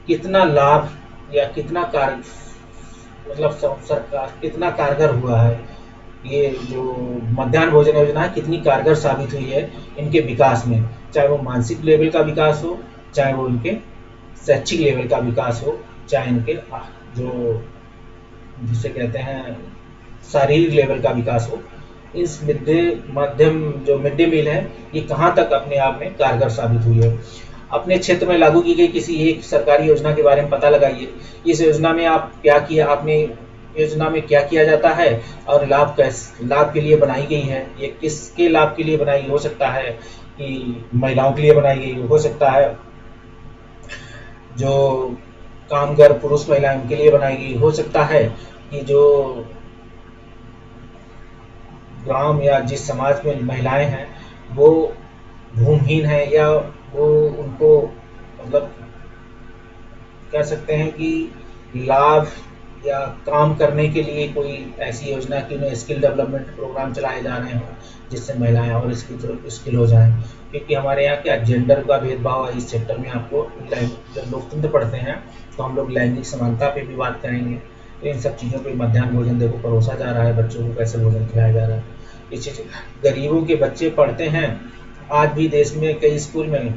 कितना लाभ या कितना सरकार कितना कारगर हुआ है। ये जो मध्याह्न भोजन योजना है कितनी कारगर साबित हुई है इनके विकास में, चाहे वो मानसिक लेवल का विकास हो, चाहे वो इनके शैक्षिक लेवल का विकास हो, चाहे इनके जो जिसे कहते हैं शारीरिक लेवल का विकास हो। इस मिड डे मील है, ये कहाँ तक अपने आप में कारगर साबित हुई है। अपने क्षेत्र में लागू की गई किसी एक सरकारी योजना के बारे में पता लगाइए। इस योजना में आप क्या किया, आपने योजना में क्या किया जाता है और लाभ के लिए बनाई गई है, ये किसके लाभ के लिए बनाई, हो सकता है कि महिलाओं के लिए बनाई गई, हो सकता है जो कामगार पुरुष महिलाएं उनके लिए बनाई गई, हो सकता है कि जो ग्राम या जिस समाज में महिलाएं हैं वो भूमिहीन है, या वो उनको मतलब कह सकते हैं कि लाभ या काम करने के लिए कोई ऐसी योजना कि उन्हें स्किल डेवलपमेंट प्रोग्राम चलाए जा रहे हों जिससे महिलाएं और स्किल हो जाएं। क्योंकि हमारे यहाँ क्या जेंडर का भेदभाव है इस सेक्टर में। आपको जब लोकतंत्र पढ़ते हैं तो हम लोग लैंगिक समानता पे भी बात करेंगे। तो इन सब चीज़ों पे मध्याह्न भोजन देखो परोसा जा रहा है, बच्चों को कैसे भोजन खिलाया जा रहा है। इस चीज़ गरीबों के बच्चे पढ़ते हैं आज भी देश में कई स्कूल में,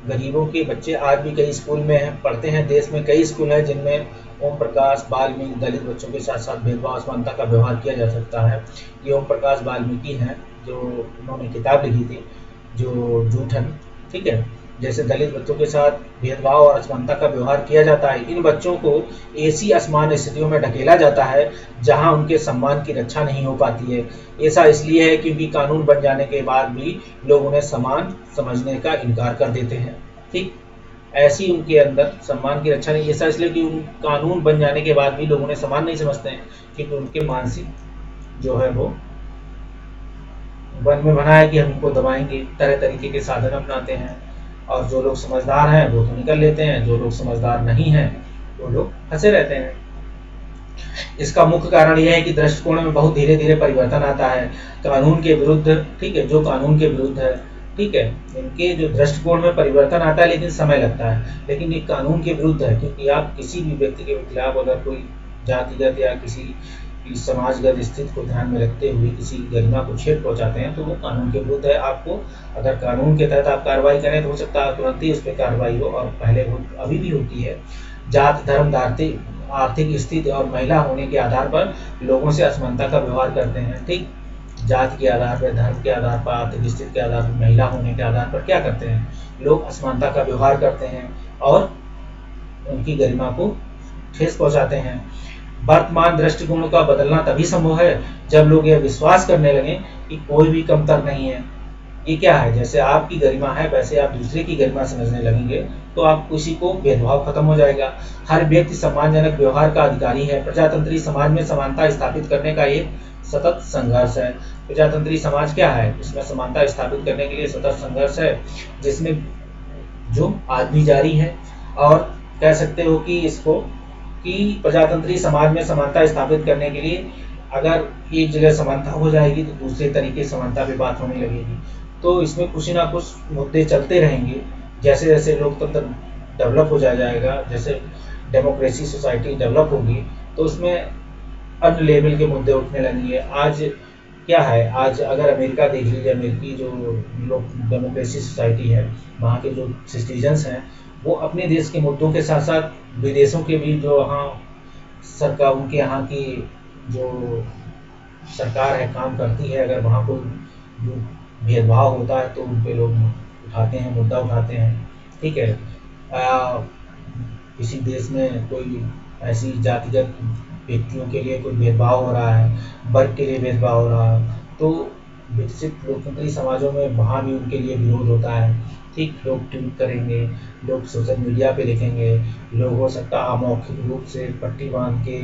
गरीबों के बच्चे आज भी कई स्कूल में हैं, पढ़ते हैं। देश में कई स्कूल हैं जिनमें ओम प्रकाश वाल्मीकि दलित बच्चों के साथ साथ भेदभाव असमानता का व्यवहार किया जा सकता है। ये ओम प्रकाश वाल्मीकि हैं जो उन्होंने किताब लिखी थी जो जूठन, ठीक है। जैसे दलित बच्चों के साथ भेदभाव और असमानता का व्यवहार किया जाता है, इन बच्चों को ऐसी असमान स्थितियों में ढकेला जाता है जहां उनके सम्मान की रक्षा नहीं हो पाती है। ऐसा इसलिए है क्योंकि कानून बन जाने के बाद भी लोग उन्हें समान समझने का इनकार कर देते हैं। ठीक, ऐसी उनके अंदर सम्मान की रक्षा नहीं। ऐसा इसलिए कि उन कानून बन जाने के बाद भी लोग उन्हें समान नहीं समझते हैं क्योंकि उनके मानसिक जो है वो वन में बना है कि हम उनको दबाएंगे, तरह तरीके के साधन अपनाते हैं। और जो लोग समझदार हैं वो तो निकल लेते हैं, जो लोग समझदार नहीं हैं वो लोग फंसे रहते हैं। इसका मुख्य कारण यह है कि दृष्टिकोण में बहुत धीरे धीरे परिवर्तन आता है कानून के विरुद्ध, ठीक है, जो कानून के विरुद्ध है, ठीक है, इनके जो दृष्टिकोण में परिवर्तन आता है लेकिन समय लगता है, लेकिन ये कानून के विरुद्ध है। क्योंकि आप किसी भी व्यक्ति के खिलाफ अगर कोई जातिगत या किसी समाजगत स्थिति को ध्यान में रखते हुए किसी गरिमा को छेद पहुंचाते हैं तो वो कानून के विरुद्ध है। आपको अगर कानून के तहत आप कार्रवाई करें तो हो सकता है तुरंत ही उस पर कार्रवाई हो, और पहले अभी भी होती है। जात, धर्म, आर्थिक स्थिति और महिला होने के आधार पर लोगों से असमानता का व्यवहार करते हैं। ठीक, जात के आधार पर, धर्म के आधार पर, आर्थिक स्थिति के आधार पर, महिला होने के आधार पर क्या करते हैं लोग, असमानता का व्यवहार करते हैं और उनकी गरिमा को ठेस पहुंचाते हैं। वर्तमान दृष्टिकोण का बदलना तभी संभव है जब लोग यह विश्वास करने लगे कि कोई भी कमतर नहीं है। ये क्या है, जैसे आपकी गरिमा है वैसे आप दूसरे की गरिमा समझने लगेंगे तो आप किसी को भेदभाव खत्म हो जाएगा। हर व्यक्ति सम्मानजनक व्यवहार का अधिकारी है। प्रजातंत्री समाज में समानता स्थापित करने का एक सतत संघर्ष है। प्रजातंत्री समाज क्या है, इसमें समानता स्थापित करने के लिए सतत संघर्ष है जिसमें जो आज भी जारी है। और कह सकते हो कि इसको कि प्रजातंत्री समाज में समानता स्थापित करने के लिए अगर एक जगह समानता हो जाएगी तो दूसरे तरीके समानता पे बात होने लगेगी। तो इसमें कुछ ना कुछ मुद्दे चलते रहेंगे। जैसे जैसे लोकतंत्र डेवलप हो जाएगा, जैसे डेमोक्रेसी सोसाइटी डेवलप होगी तो उसमें अन्य लेवल के मुद्दे उठने लगेंगे। आज क्या है, आज अगर अमेरिका देख लीजिए, अमेरिकी जो लोग डेमोक्रेसी सोसाइटी है वहाँ के जो सिटीजन्स हैं वो अपने देश के मुद्दों के साथ साथ विदेशों के भी जो वहाँ सरकार, उनके यहाँ की जो सरकार है काम करती है, अगर वहाँ कोई भेदभाव होता है तो उन पे लोग उठाते हैं, मुद्दा उठाते हैं। ठीक है, किसी देश में कोई ऐसी जातिगत व्यक्तियों के लिए कोई भेदभाव हो रहा है, वर्ग के लिए भेदभाव हो रहा है, तो विकसित लोकतंत्री समाजों में वहाँ भी उनके लिए विरोध होता है। ठीक, लोग ट्वीट करेंगे, लोग सोशल मीडिया पे लिखेंगे, लोग हो सकता है अमौखिक रूप से पट्टी बांध के,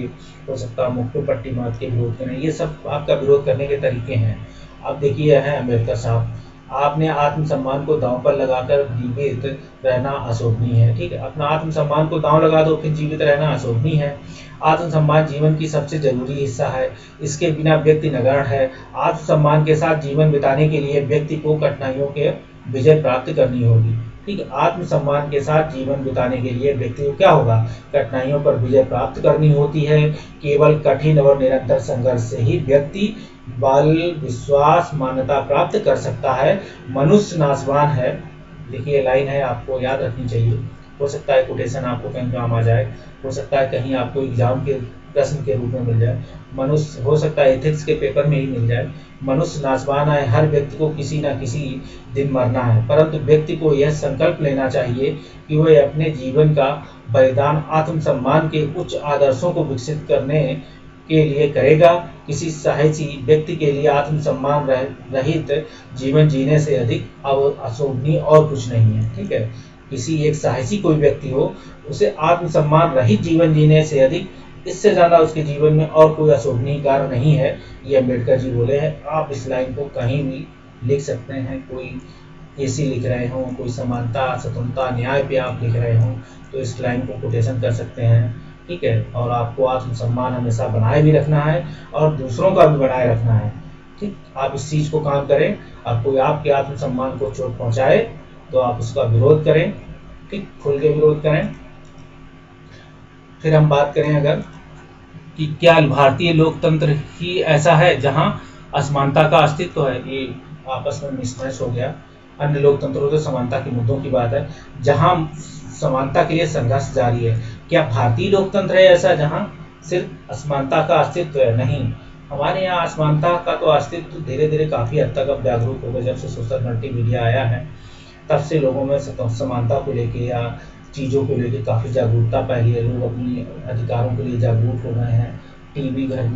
हो सकता है मुख पे पट्टी बांध के विरोध करें। ये सब आपका विरोध करने के तरीके हैं। अब देखिए है अम्बेडकर साहब, आपने आत्मसम्मान को दांव पर लगाकर जीवित रहना अशोभनीय है। ठीक है, अपना आत्मसम्मान को दांव लगा दो फिर जीवित रहना अशोभनीय है। आत्मसम्मान जीवन की सबसे जरूरी हिस्सा है, इसके बिना व्यक्ति नगण्य है। आत्मसम्मान के साथ जीवन बिताने के लिए व्यक्ति को कठिनाइयों के विजय प्राप्त करनी होगी। ठीक है, आत्मसम्मान के साथ जीवन बिताने के लिए व्यक्ति को क्या होगा, कठिनाइयों पर विजय प्राप्त करनी होती है। केवल कठिन और निरंतर संघर्ष से ही व्यक्ति बल, विश्वास, मान्यता प्राप्त कर सकता है। मनुष्य नाशवान है, देखिए लाइन है, आपको याद रखनी चाहिए। हो सकता है कोटेशन आपको कहीं काम आ जाए, हो सकता है कहीं आपको एग्जाम के प्रश्न के रूप में मिल जाए, मनुष्य हो सकता है एथिक्स के पेपर में ही मिल जाए। मनुष्य नाशवान है, हर व्यक्ति को किसी न किसी दिन मरना है, परंतु व्यक्ति को यह संकल्प लेना चाहिए कि वह अपने जीवन का बलिदान आत्मसम्मान के उच्च आदर्शों को विकसित करने के लिए करेगा। किसी साहसी व्यक्ति के लिए आत्मसम्मान रहित जीवन जीने से अधिक अशोभनीय और कुछ नहीं है। ठीक है, किसी एक साहसी कोई व्यक्ति हो, उसे आत्मसम्मान रहित जीवन जीने से अधिक, इससे ज़्यादा उसके जीवन में और कोई अशोभनीय कार्य नहीं है। ये अम्बेडकर जी बोले हैं। आप इस लाइन को कहीं भी लिख सकते हैं, कोई एसी लिख रहे हों, कोई समानता, स्वतंत्रता, न्याय पे आप लिख रहे हों तो इस लाइन को कोटेशन कर सकते हैं। ठीक है, और आपको आत्मसम्मान हमेशा बनाए भी रखना है और दूसरों का भी बनाए रखना है। ठीक, आप इस चीज़ को काम करें और कोई आपके आत्मसम्मान को चोट पहुंचाए तो आप उसका विरोध करें, ठीक, खुल के विरोध करें। फिर हम बात करें अगर कि क्या भारतीय लोकतंत्र ही ऐसा है जहां असमानता का अस्तित्व है, ये आपस में मिसमैच हो गया। अन्य लोकतंत्रों से समानता के मुद्दों की बात है जहां समानता के लिए संघर्ष जारी है। क्या भारतीय लोकतंत्र है ऐसा जहां सिर्फ असमानता का अस्तित्व है? नहीं, हमारे यहाँ असमानता का तो अस्तित्व धीरे धीरे काफ़ी हद तक अब जागरूक हो गए। जब से सोशल मल्टीमीडिया आया है तब से लोगों में समानता को लेके या चीज़ों को लेके काफ़ी जागरूकता पाई है। लोग अपने अधिकारों के लिए जागरूक हो गए हैं। टीवी घर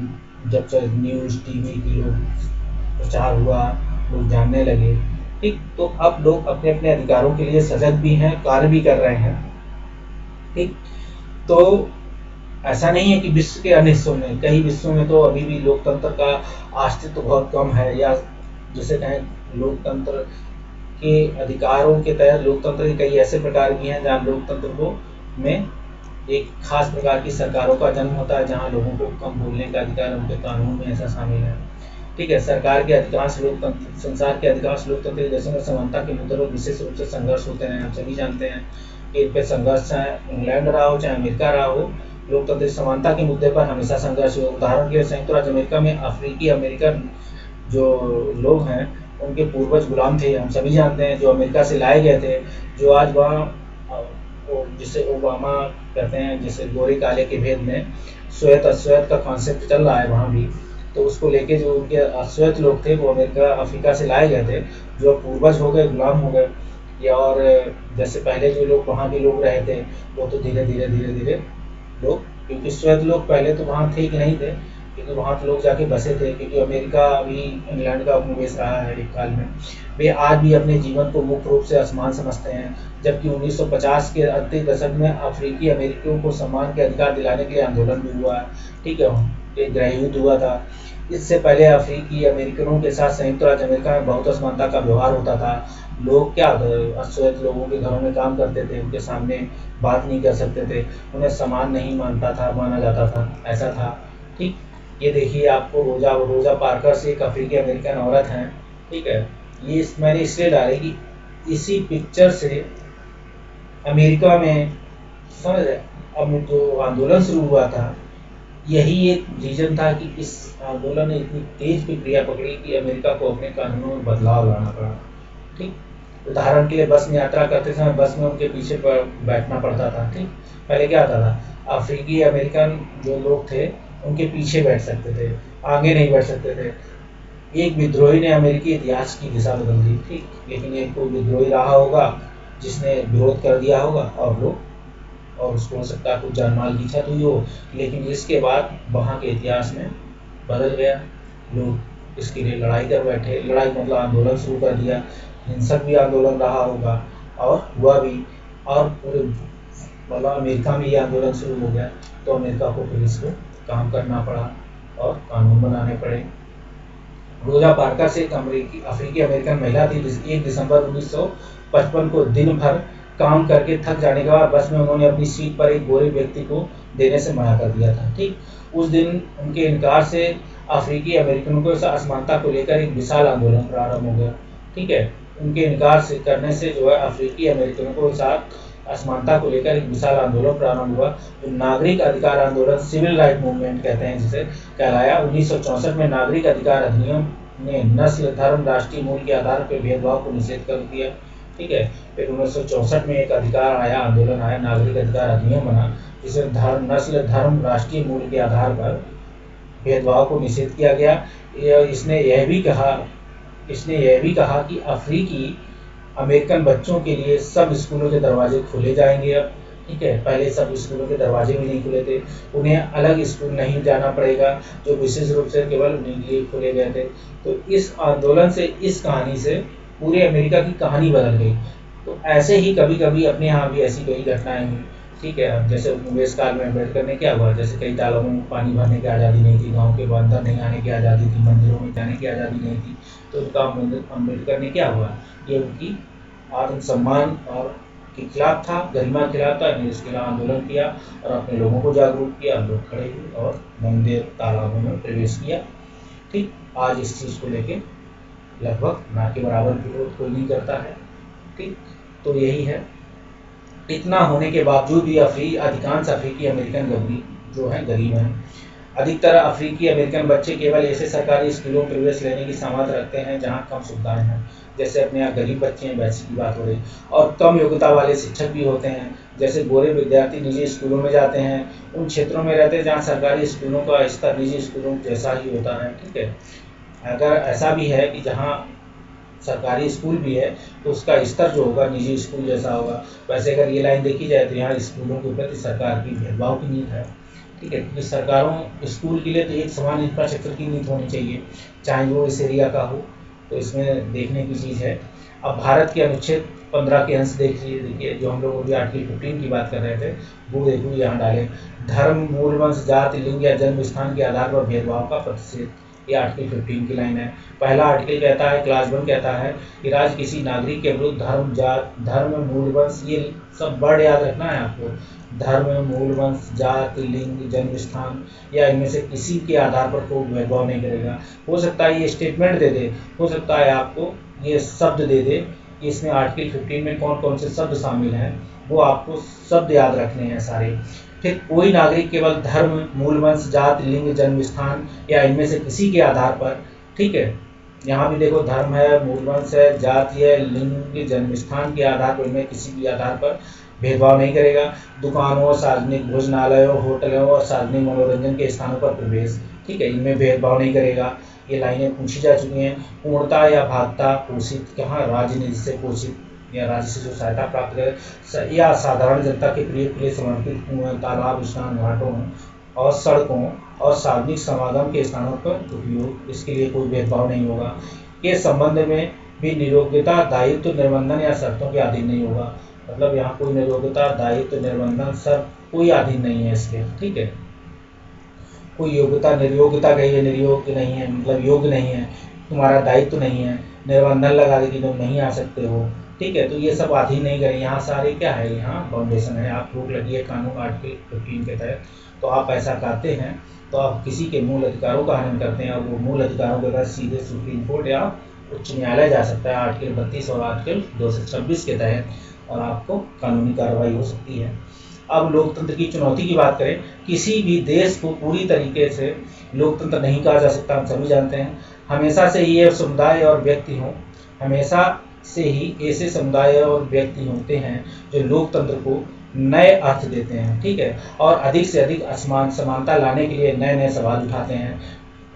जब से न्यूज़ टीवी की लोग प्रचार हुआ, लोग जानने लगे, ठीक, तो अब लोग अपने अपने अधिकारों के लिए सजग भी हैं, कार्य भी कर रहे हैं। ठीक, तो ऐसा नहीं है कि विश्व के अन्य हिस्सों में, कई विश्वों में तो अभी भी लोकतंत्र का अस्तित्व बहुत कम है, या जैसे कहें लोकतंत्र के अधिकारों के तहत लोकतंत्र के कई ऐसे प्रकार भी हैं जहाँ लोकतंत्र को में एक खास प्रकार की सरकारों का जन्म होता है जहाँ लोगों को कम बोलने का अधिकार उनके कानून में ऐसा शामिल है। ठीक है, सरकार के अधिकांश लोकतंत्र, संसार के अधिकांश लोकतंत्र देशों में समानता के मुद्दों पर विशेष रूप से संघर्ष होते हैं। हम सभी जानते हैं कि इन पे संघर्ष चाहे इंग्लैंड रहा हो चाहे अमेरिका रहा हो, लोकतंत्र समानता के मुद्दे पर हमेशा संघर्ष हुआ। उदाहरण के लिए संयुक्त राज्य अमेरिका में अफ्रीकी अमेरिकन जो लोग हैं उनके पूर्वज गुलाम थे, हम सभी जानते हैं, जो अमेरिका से लाए गए थे, जो आज वहाँ जिसे ओबामा कहते हैं, जैसे गोरे काले के भेद में श्वेत अश्वेत का कॉन्सेप्ट चल रहा है वहाँ भी, तो उसको लेके जो उनके अश्वेत लोग थे वो अमेरिका अफ्रीका से लाए गए थे, जो पूर्वज हो गए, गुलाम हो गए। या और जैसे पहले जो लोग वहाँ के लोग रहे थे वो तो धीरे धीरे लोग, क्योंकि श्वेत लोग पहले तो वहाँ थे कि नहीं थे, क्योंकि वहाँ तो लोग जाके बसे थे, क्योंकि अमेरिका अभी इंग्लैंड का उपनिवेश रहा है एक काल में। वे आज भी अपने जीवन को मुख्य रूप से असमान समझते हैं, जबकि 1950 के अंतिम दशक में अफ्रीकी अमेरिकियों को समान के अधिकार दिलाने के लिए आंदोलन भी हुआ है। ठीक है, एक गृह युद्ध हुआ था। इससे पहले अफ्रीकी अमेरिकनों के साथ संयुक्त राज्य अमेरिका में बहुत असमानता का व्यवहार होता था। लोग क्या अश्वेत लोगों के घरों में काम करते थे, उनके सामने बात नहीं कर सकते थे, उन्हें समान नहीं माना जाता था, ऐसा था। ठीक, ये देखिए आपको रोजा रोजा पार्कर एक अफ्रीकी अमेरिकन औरत हैं। ठीक है, ये मैंने इसलिए डाले कि इसी पिक्चर से अमेरिका में समझ अब जो आंदोलन शुरू हुआ था, यही एक रीजन था कि इस आंदोलन ने इतनी तेज प्रक्रिया पकड़ी कि अमेरिका को अपने कानूनों में बदलाव लाना पड़ा। ठीक, उदाहरण के लिए बस में यात्रा करते समय बस में उनके पीछे पर बैठना पड़ता था। ठीक, पहले क्या होता था, अफ्रीकी अमेरिकन जो लोग थे उनके पीछे बैठ सकते थे, आगे नहीं बैठ सकते थे। एक विद्रोही ने अमेरिकी इतिहास की दिशा बदल दी। ठीक, लेकिन एक कोई विद्रोही रहा होगा जिसने विरोध कर दिया होगा और उसको हो सकता है कुछ जान माल की क्षति हुई हो, लेकिन इसके बाद वहाँ के इतिहास में बदल गया। लोग इसके लिए लड़ाई कर बैठे, लड़ाई मतलब आंदोलन शुरू कर दिया, हिंसक भी आंदोलन रहा होगा और हुआ भी, और पूरे मतलब अमेरिका में ये आंदोलन शुरू हो गया तो अमेरिका को पुलिस को काम करना पड़ा और कानून बनाने पड़े। रोजा पार्कर एक अफ्रीकी अमेरिकन महिला थी। 1 दिसंबर 1955 को दिन भर काम करके थक जाने के बाद बस में उन्होंने अपनी सीट पर एक गोरे व्यक्ति को देने से मना कर दिया था। ठीक, उस दिन उनके इनकार से अफ्रीकी अमेरिकनों को असमानता को लेकर एक विशाल आंदोलन प्रारंभ हो गया। ठीक है, उनके इनकार से करने से जो है अफ्रीकी अमेरिकनों को साथ असमानता को लेकर एक विशाल आंदोलन प्रारंभ हुआ, जो नागरिक अधिकार आंदोलन, सिविल राइट मूवमेंट कहते हैं जिसे, कहलाया। 1964 में नागरिक अधिकार अधिनियम ने नस्ल, धर्म, राष्ट्रीय मूल के आधार पर भेदभाव को निषेध कर दिया। ठीक है, फिर 1964 में एक अधिकार आया, आंदोलन आया, नागरिक अधिकार अधिनियम बना, जिसे धर्म, नस्ल, धर्म, राष्ट्रीय मूल के आधार पर भेदभाव को निषेध किया गया। इसने यह भी कहा कि अफ्रीकी अमेरिकन बच्चों के लिए सब स्कूलों के दरवाजे खोले जाएंगे अब। ठीक है, पहले सब स्कूलों के दरवाजे भी नहीं खुले थे, उन्हें अलग स्कूल नहीं जाना पड़ेगा, जो विशेष रूप से केवल उन्हीं के लिए खोले गए थे। तो इस आंदोलन से, इस कहानी से पूरे अमेरिका की कहानी बदल गई। तो ऐसे ही कभी कभी अपने यहाँ भी ऐसी कई घटनाएं हुई। ठीक है, अब जैसे उपनिवेश काल में अम्बेडकर ने क्या हुआ, जैसे कई तालाबों में पानी भरने की आज़ादी नहीं थी, गाँव के अंदर नहीं आने की आज़ादी थी, मंदिरों में जाने की आज़ादी नहीं थी, तो उनका अम्बेडकर ने क्या हुआ, ये उनकी आत्मसम्मान और के खिलाफ था, गरिमा के खिलाफ था, इन्होंने इसके खिलाफ आंदोलन किया और अपने लोगों को जागरूक किया। लोग खड़े हुए और गंदे तालाबों में प्रवेश किया। ठीक, आज इस चीज़ को लेके लगभग ना के बराबर विरोध कोई नहीं करता है। ठीक, तो यही है। इतना होने के बावजूद भी अधिकांश अफ्रीकी अमेरिकन जो हैं गरीब हैं। अधिकतर अफ्रीकी अमेरिकन बच्चे केवल ऐसे सरकारी स्कूलों में प्रवेश लेने की सामर्थ्य रखते हैं जहां कम सुविधाएं हैं। जैसे अपने यहाँ गरीब बच्चे हैं, वैसी की बात हो रही, और कम योग्यता वाले शिक्षक भी होते हैं। जैसे गोरे विद्यार्थी निजी स्कूलों में जाते हैं, उन क्षेत्रों में रहते हैं जहाँ सरकारी स्कूलों का स्तर निजी स्कूलों जैसा ही होता है। ठीक है, अगर ऐसा भी है कि जहाँ सरकारी स्कूल भी है तो उसका स्तर जो होगा निजी स्कूल जैसा होगा। वैसे अगर ये लाइन देखी जाए तो यहाँ स्कूलों के प्रति सरकार की भेदभाव की नीति है। ठीक है, क्योंकि सरकारों स्कूल के लिए तो एक समान इंफ्रास्ट्रक्चर की नीति होनी चाहिए, चाहे वो इस एरिया का हो। तो इसमें देखने की चीज़ है। अब भारत के अनुच्छेद 15 के अंश देखिए, जो हम लोग अभी आर्टिकल 15 की बात कर रहे थे, वो देखो यहाँ डाले, धर्म, मूल वंश, जाति, लिंग या जन्म स्थान के आधार पर भेदभाव का प्रतिषेध। ये आर्टिकल 15 की लाइन है। पहला आर्टिकल कहता है, क्लास 1 कहता है कि राज्य किसी नागरिक के विरुद्ध धर्म, मूल वंश, ये सब वर्ड याद रखना है आपको। धर्म, मूल वंश, जाति, लिंग, जन्म स्थान या इनमें से किसी के आधार पर कोई भेदभाव नहीं करेगा। हो सकता है ये स्टेटमेंट दे दे, हो सकता है आपको ये शब्द दे दे। इसमें आर्टिकल 15 में कौन कौन से शब्द शामिल हैं वो आपको शब्द याद रखने हैं सारे। फिर कोई नागरिक केवल धर्म, मूल वंश, जाति, लिंग, जन्म स्थान या इनमें से किसी के आधार पर, ठीक है, यहाँ भी देखो धर्म है, मूल वंश है, जाति है, लिंग, जन्म स्थान के आधार पर, इनमें किसी भी आधार पर भेदभाव नहीं करेगा। दुकानों, सार्वजनिक भोजनालयों, होटलों और सार्वजनिक मनोरंजन के स्थानों पर प्रवेश, ठीक है, इनमें भेदभाव नहीं करेगा। ये लाइनें पूछी जा चुकी हैं। पूर्णता या भागता पोषित, कहाँ राजनीति से पोषित या राज्य से जो सहायता प्राप्त करे, या साधारण जनता के प्रयोग के लिए समर्पित कुएं, तालाब, स्नान घाटों और सड़कों और सार्वजनिक समागम के स्थानों पर उपयोग, इसके लिए कोई भेदभाव नहीं होगा। के संबंध में भी नियोक्ता दायित्व, निर्बंधन या शर्तों के अधीन नहीं होगा। मतलब यहाँ कोई नियोक्ता दायित्व, निर्बंधन, शर्त कोई अधीन नहीं है इसके। ठीक है, कोई योग्यता, निर्योग्यता कहिए, निर्योग्य नहीं है मतलब योग्य नहीं है, तुम्हारा दायित्व नहीं है, निर्बंधन लगा दे कि तुम नहीं आ सकते हो। ठीक है, तो ये सब अधीन नहीं करें। यहाँ सारे क्या है, यहाँ फाउंडेशन है। आप रोक लगी है कानून आर्टिकल 15 के तहत, तो आप ऐसा करते हैं तो आप किसी के मूल अधिकारों का हनन करते हैं, और वो मूल अधिकारों के तहत सीधे सुप्रीम कोर्ट या उच्च न्यायालय जा सकता है आर्टिकल 32 और आर्टिकल 226 के तहत, और आपको कानूनी कार्रवाई हो सकती है। अब लोकतंत्र की चुनौती की बात करें, किसी भी देश को पूरी तरीके से लोकतंत्र नहीं कहा जा सकता, हम सभी जानते हैं। हमेशा से ये समुदाय और व्यक्ति हों, हमेशा से ही ऐसे समुदाय और व्यक्ति होते हैं जो लोकतंत्र को नए अर्थ देते हैं। ठीक है, और अधिक से अधिक समानता लाने के लिए नए नए सवाल उठाते हैं।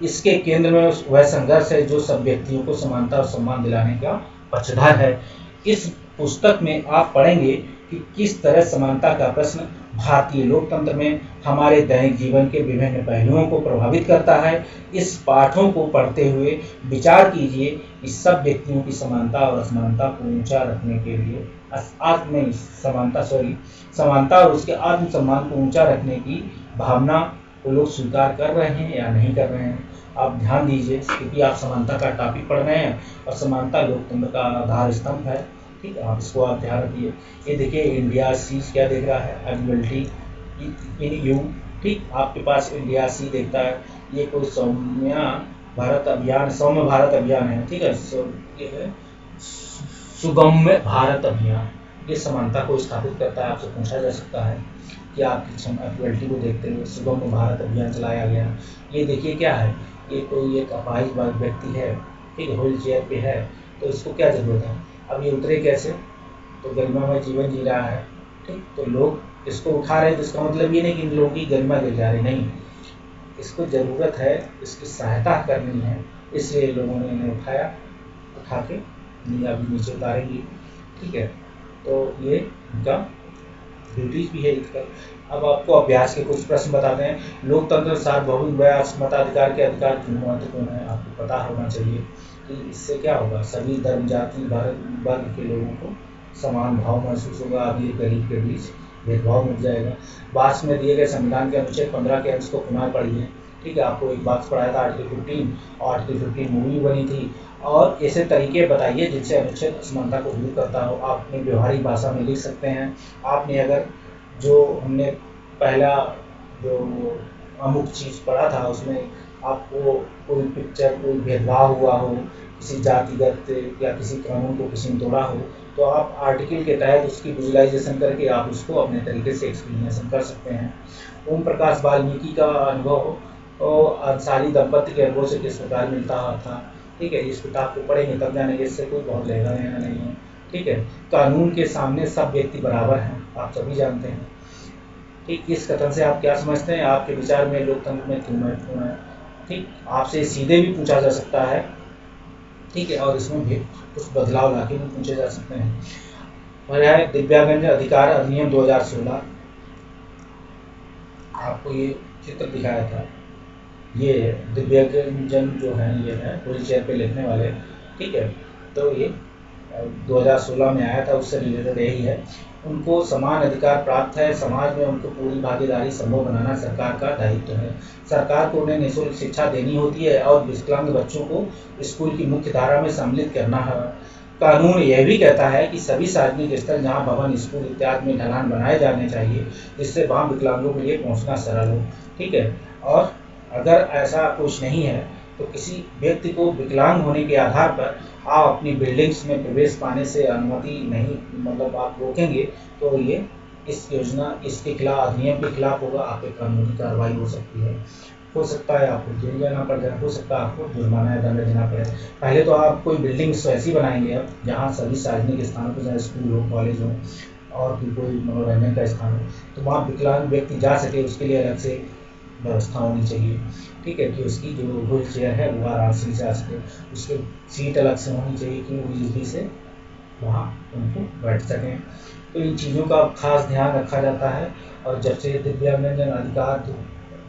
इसके केंद्र में वह संघर्ष है जो सब व्यक्तियों को समानता और सम्मान दिलाने का पक्षधर है। इस पुस्तक में आप पढ़ेंगे कि किस तरह समानता का प्रश्न भारतीय लोकतंत्र में हमारे दैनिक जीवन के विभिन्न पहलुओं को प्रभावित करता है। इस पाठों को पढ़ते हुए विचार कीजिए कि सब व्यक्तियों की समानता और असमानता को ऊंचा रखने के लिए समानता और उसके आत्मसम्मान को ऊंचा रखने की भावना को लोग स्वीकार कर रहे हैं या नहीं कर रहे हैं। आप ध्यान दीजिए, क्योंकि आप समानता का टॉपिक पढ़ रहे हैं और समानता लोकतंत्र का आधार स्तंभ है। ठीक है, आप इसको आप ध्यान रखिए। ये देखिए इंडिया सी क्या देख रहा है, एबिलिटी इन यू। ठीक, आपके पास इंडिया सी देखता है, ये कोई सौम्य भारत अभियान है। ठीक है, ये है सुगम्य भारत अभियान, ये समानता को स्थापित करता है। आपसे पूछा जा सकता है कि आपकी एबिलिटी को देखते हुए सुगम्य भारत अभियान चलाया गया। ये देखिए क्या है, ये कोई एक अपाहिज व्यक्ति है, ठीक है, व्हील चेयर पे है, तो इसको क्या जरूरत है, अब ये उतरे कैसे, तो गरिमामय जीवन जी रहा है। ठीक, तो लोग इसको उठा रहे हैं, तो इसका मतलब ये नहीं कि इन लोगों की गरिमा गिर जा रही, नहीं, इसको ज़रूरत है, इसकी सहायता करनी है, इसलिए लोगों ने इन्हें उठा के अभी नीचे उतारेंगे। ठीक है, तो ये उनका ड्यूटीज भी है इसका। अब आपको अभ्यास के कुछ प्रश्न बताते हैं। लोकतंत्र सार्वभौमिक मताधिकार के अधिकार क्यों महत्वपूर्ण है, आपको पता होना चाहिए कि इससे क्या होगा, सभी धर्म, जाति, वर्ग के लोगों को समान भाव महसूस होगा, अमीर गरीब के बीच भेदभाव मिट जाएगा। बाद में दिए गए संविधान के अनुच्छेद 15 के अंश को पुनः पढ़िए। ठीक है, आपको एक बात पढ़ाया था आर्टिकल 15, और आर्टिकल 15 मूवी बनी थी। और ऐसे तरीके बताइए जिनसे अनुच्छेद असमानता को दूर करता हो। आप अपनी व्यवहारिक भाषा में लिख सकते हैं। आपने अगर जो हमने पहला जो अमुक चीज़ पढ़ा था उसमें आपको कोई पिक्चर, कोई भेदभाव हुआ हो, किसी जातिगत या किसी कानून को किसी ने तोड़ा हो, तो आप आर्टिकल के तहत उसकी विजुलाइजेशन करके आप उसको अपने तरीके से एक्सप्लेनेशन कर सकते हैं। ओम प्रकाश वाल्मीकि का अनुभव और अंसारी दंपत्ति के अनुभव से किस प्रकार मिलता था। ठीक है, इस किताब को पढ़ेंगे तब जानेंगे, इससे कोई बहुत लेना देना नहीं है। ठीक है, कानून के सामने सब व्यक्ति बराबर हैं, आप सभी जानते हैं। ठीक, इस कथन से आप क्या समझते हैं, आपके विचार में लोकतंत्र में क्यों महत्वपूर्ण है। ठीक, आपसे सीधे भी पूछा जा सकता है। ठीक है, और इसमें भी कुछ बदलाव लाके भी पूछे जा सकते हैं। और है दिव्यांगजन अधिकार अधिनियम 2016। आपको ये चित्र दिखाया था, ये दिव्यांगजन जो है ये है व्हील चेयर पे लिखने वाले। ठीक है, तो ये 2016 में आया था, उससे रिलेटेड यही है। उनको समान अधिकार प्राप्त है, समाज में उनको पूरी भागीदारी संभव बनाना सरकार का दायित्व है। सरकार को उन्हें निःशुल्क शिक्षा देनी होती है और विकलांग बच्चों को स्कूल की मुख्य धारा में सम्मिलित करना है। कानून यह भी कहता है कि सभी सार्वजनिक स्थल जहां भवन, स्कूल इत्यादि में ढलान बनाए जाने चाहिए जिससे वहां विकलांगों के लिए पहुंचना सरल हो। ठीक है, और अगर ऐसा कुछ नहीं है तो किसी व्यक्ति को विकलांग होने के आधार पर आप अपनी बिल्डिंग्स में प्रवेश पाने से अनुमति नहीं, मतलब आप रोकेंगे तो ये इस योजना, इसके खिलाफ, अधिनियम के खिलाफ होगा, आप पे कानूनी कार्रवाई हो सकती है। हो सकता है आपको जेल जाना पड़ जाए, हो सकता है आपको जुर्माना या दंड देना पड़े। पहले तो आप कोई बिल्डिंग्स ऐसी बनाएंगे अब जहाँ सभी सार्वजनिक स्थानों पर, चाहे स्कूल हो, कॉलेज हो और भी कोई मनोरंजन का स्थान हो, तो वहाँ विकलांग व्यक्ति जा सके, उसके लिए अलग से व्यवस्था होनी चाहिए। ठीक है, कि उसकी जो व्हील चेयर है वो आराम से जा सके, उसकी सीट अलग से होनी चाहिए कि वो इजली से वहाँ उनको बैठ सकें। तो इन चीज़ों का खास ध्यान रखा जाता है। और जब से दिव्यांगजन अधिकार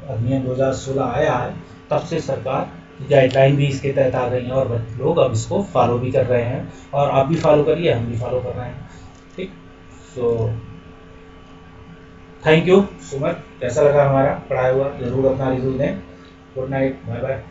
अधिनियम 2016 आया है तब से सरकार की गाइडलाइन भी इसके तहत आ गई हैं और लोग अब इसको फॉलो भी कर रहे हैं, और आप भी फॉलो करिए, हम भी फॉलो कर रहे हैं। ठीक, so thank you so much. कैसा लगा हमारा पढ़ाया हुआ, जरूर अपना रिव्यू दें। Good night, bye bye.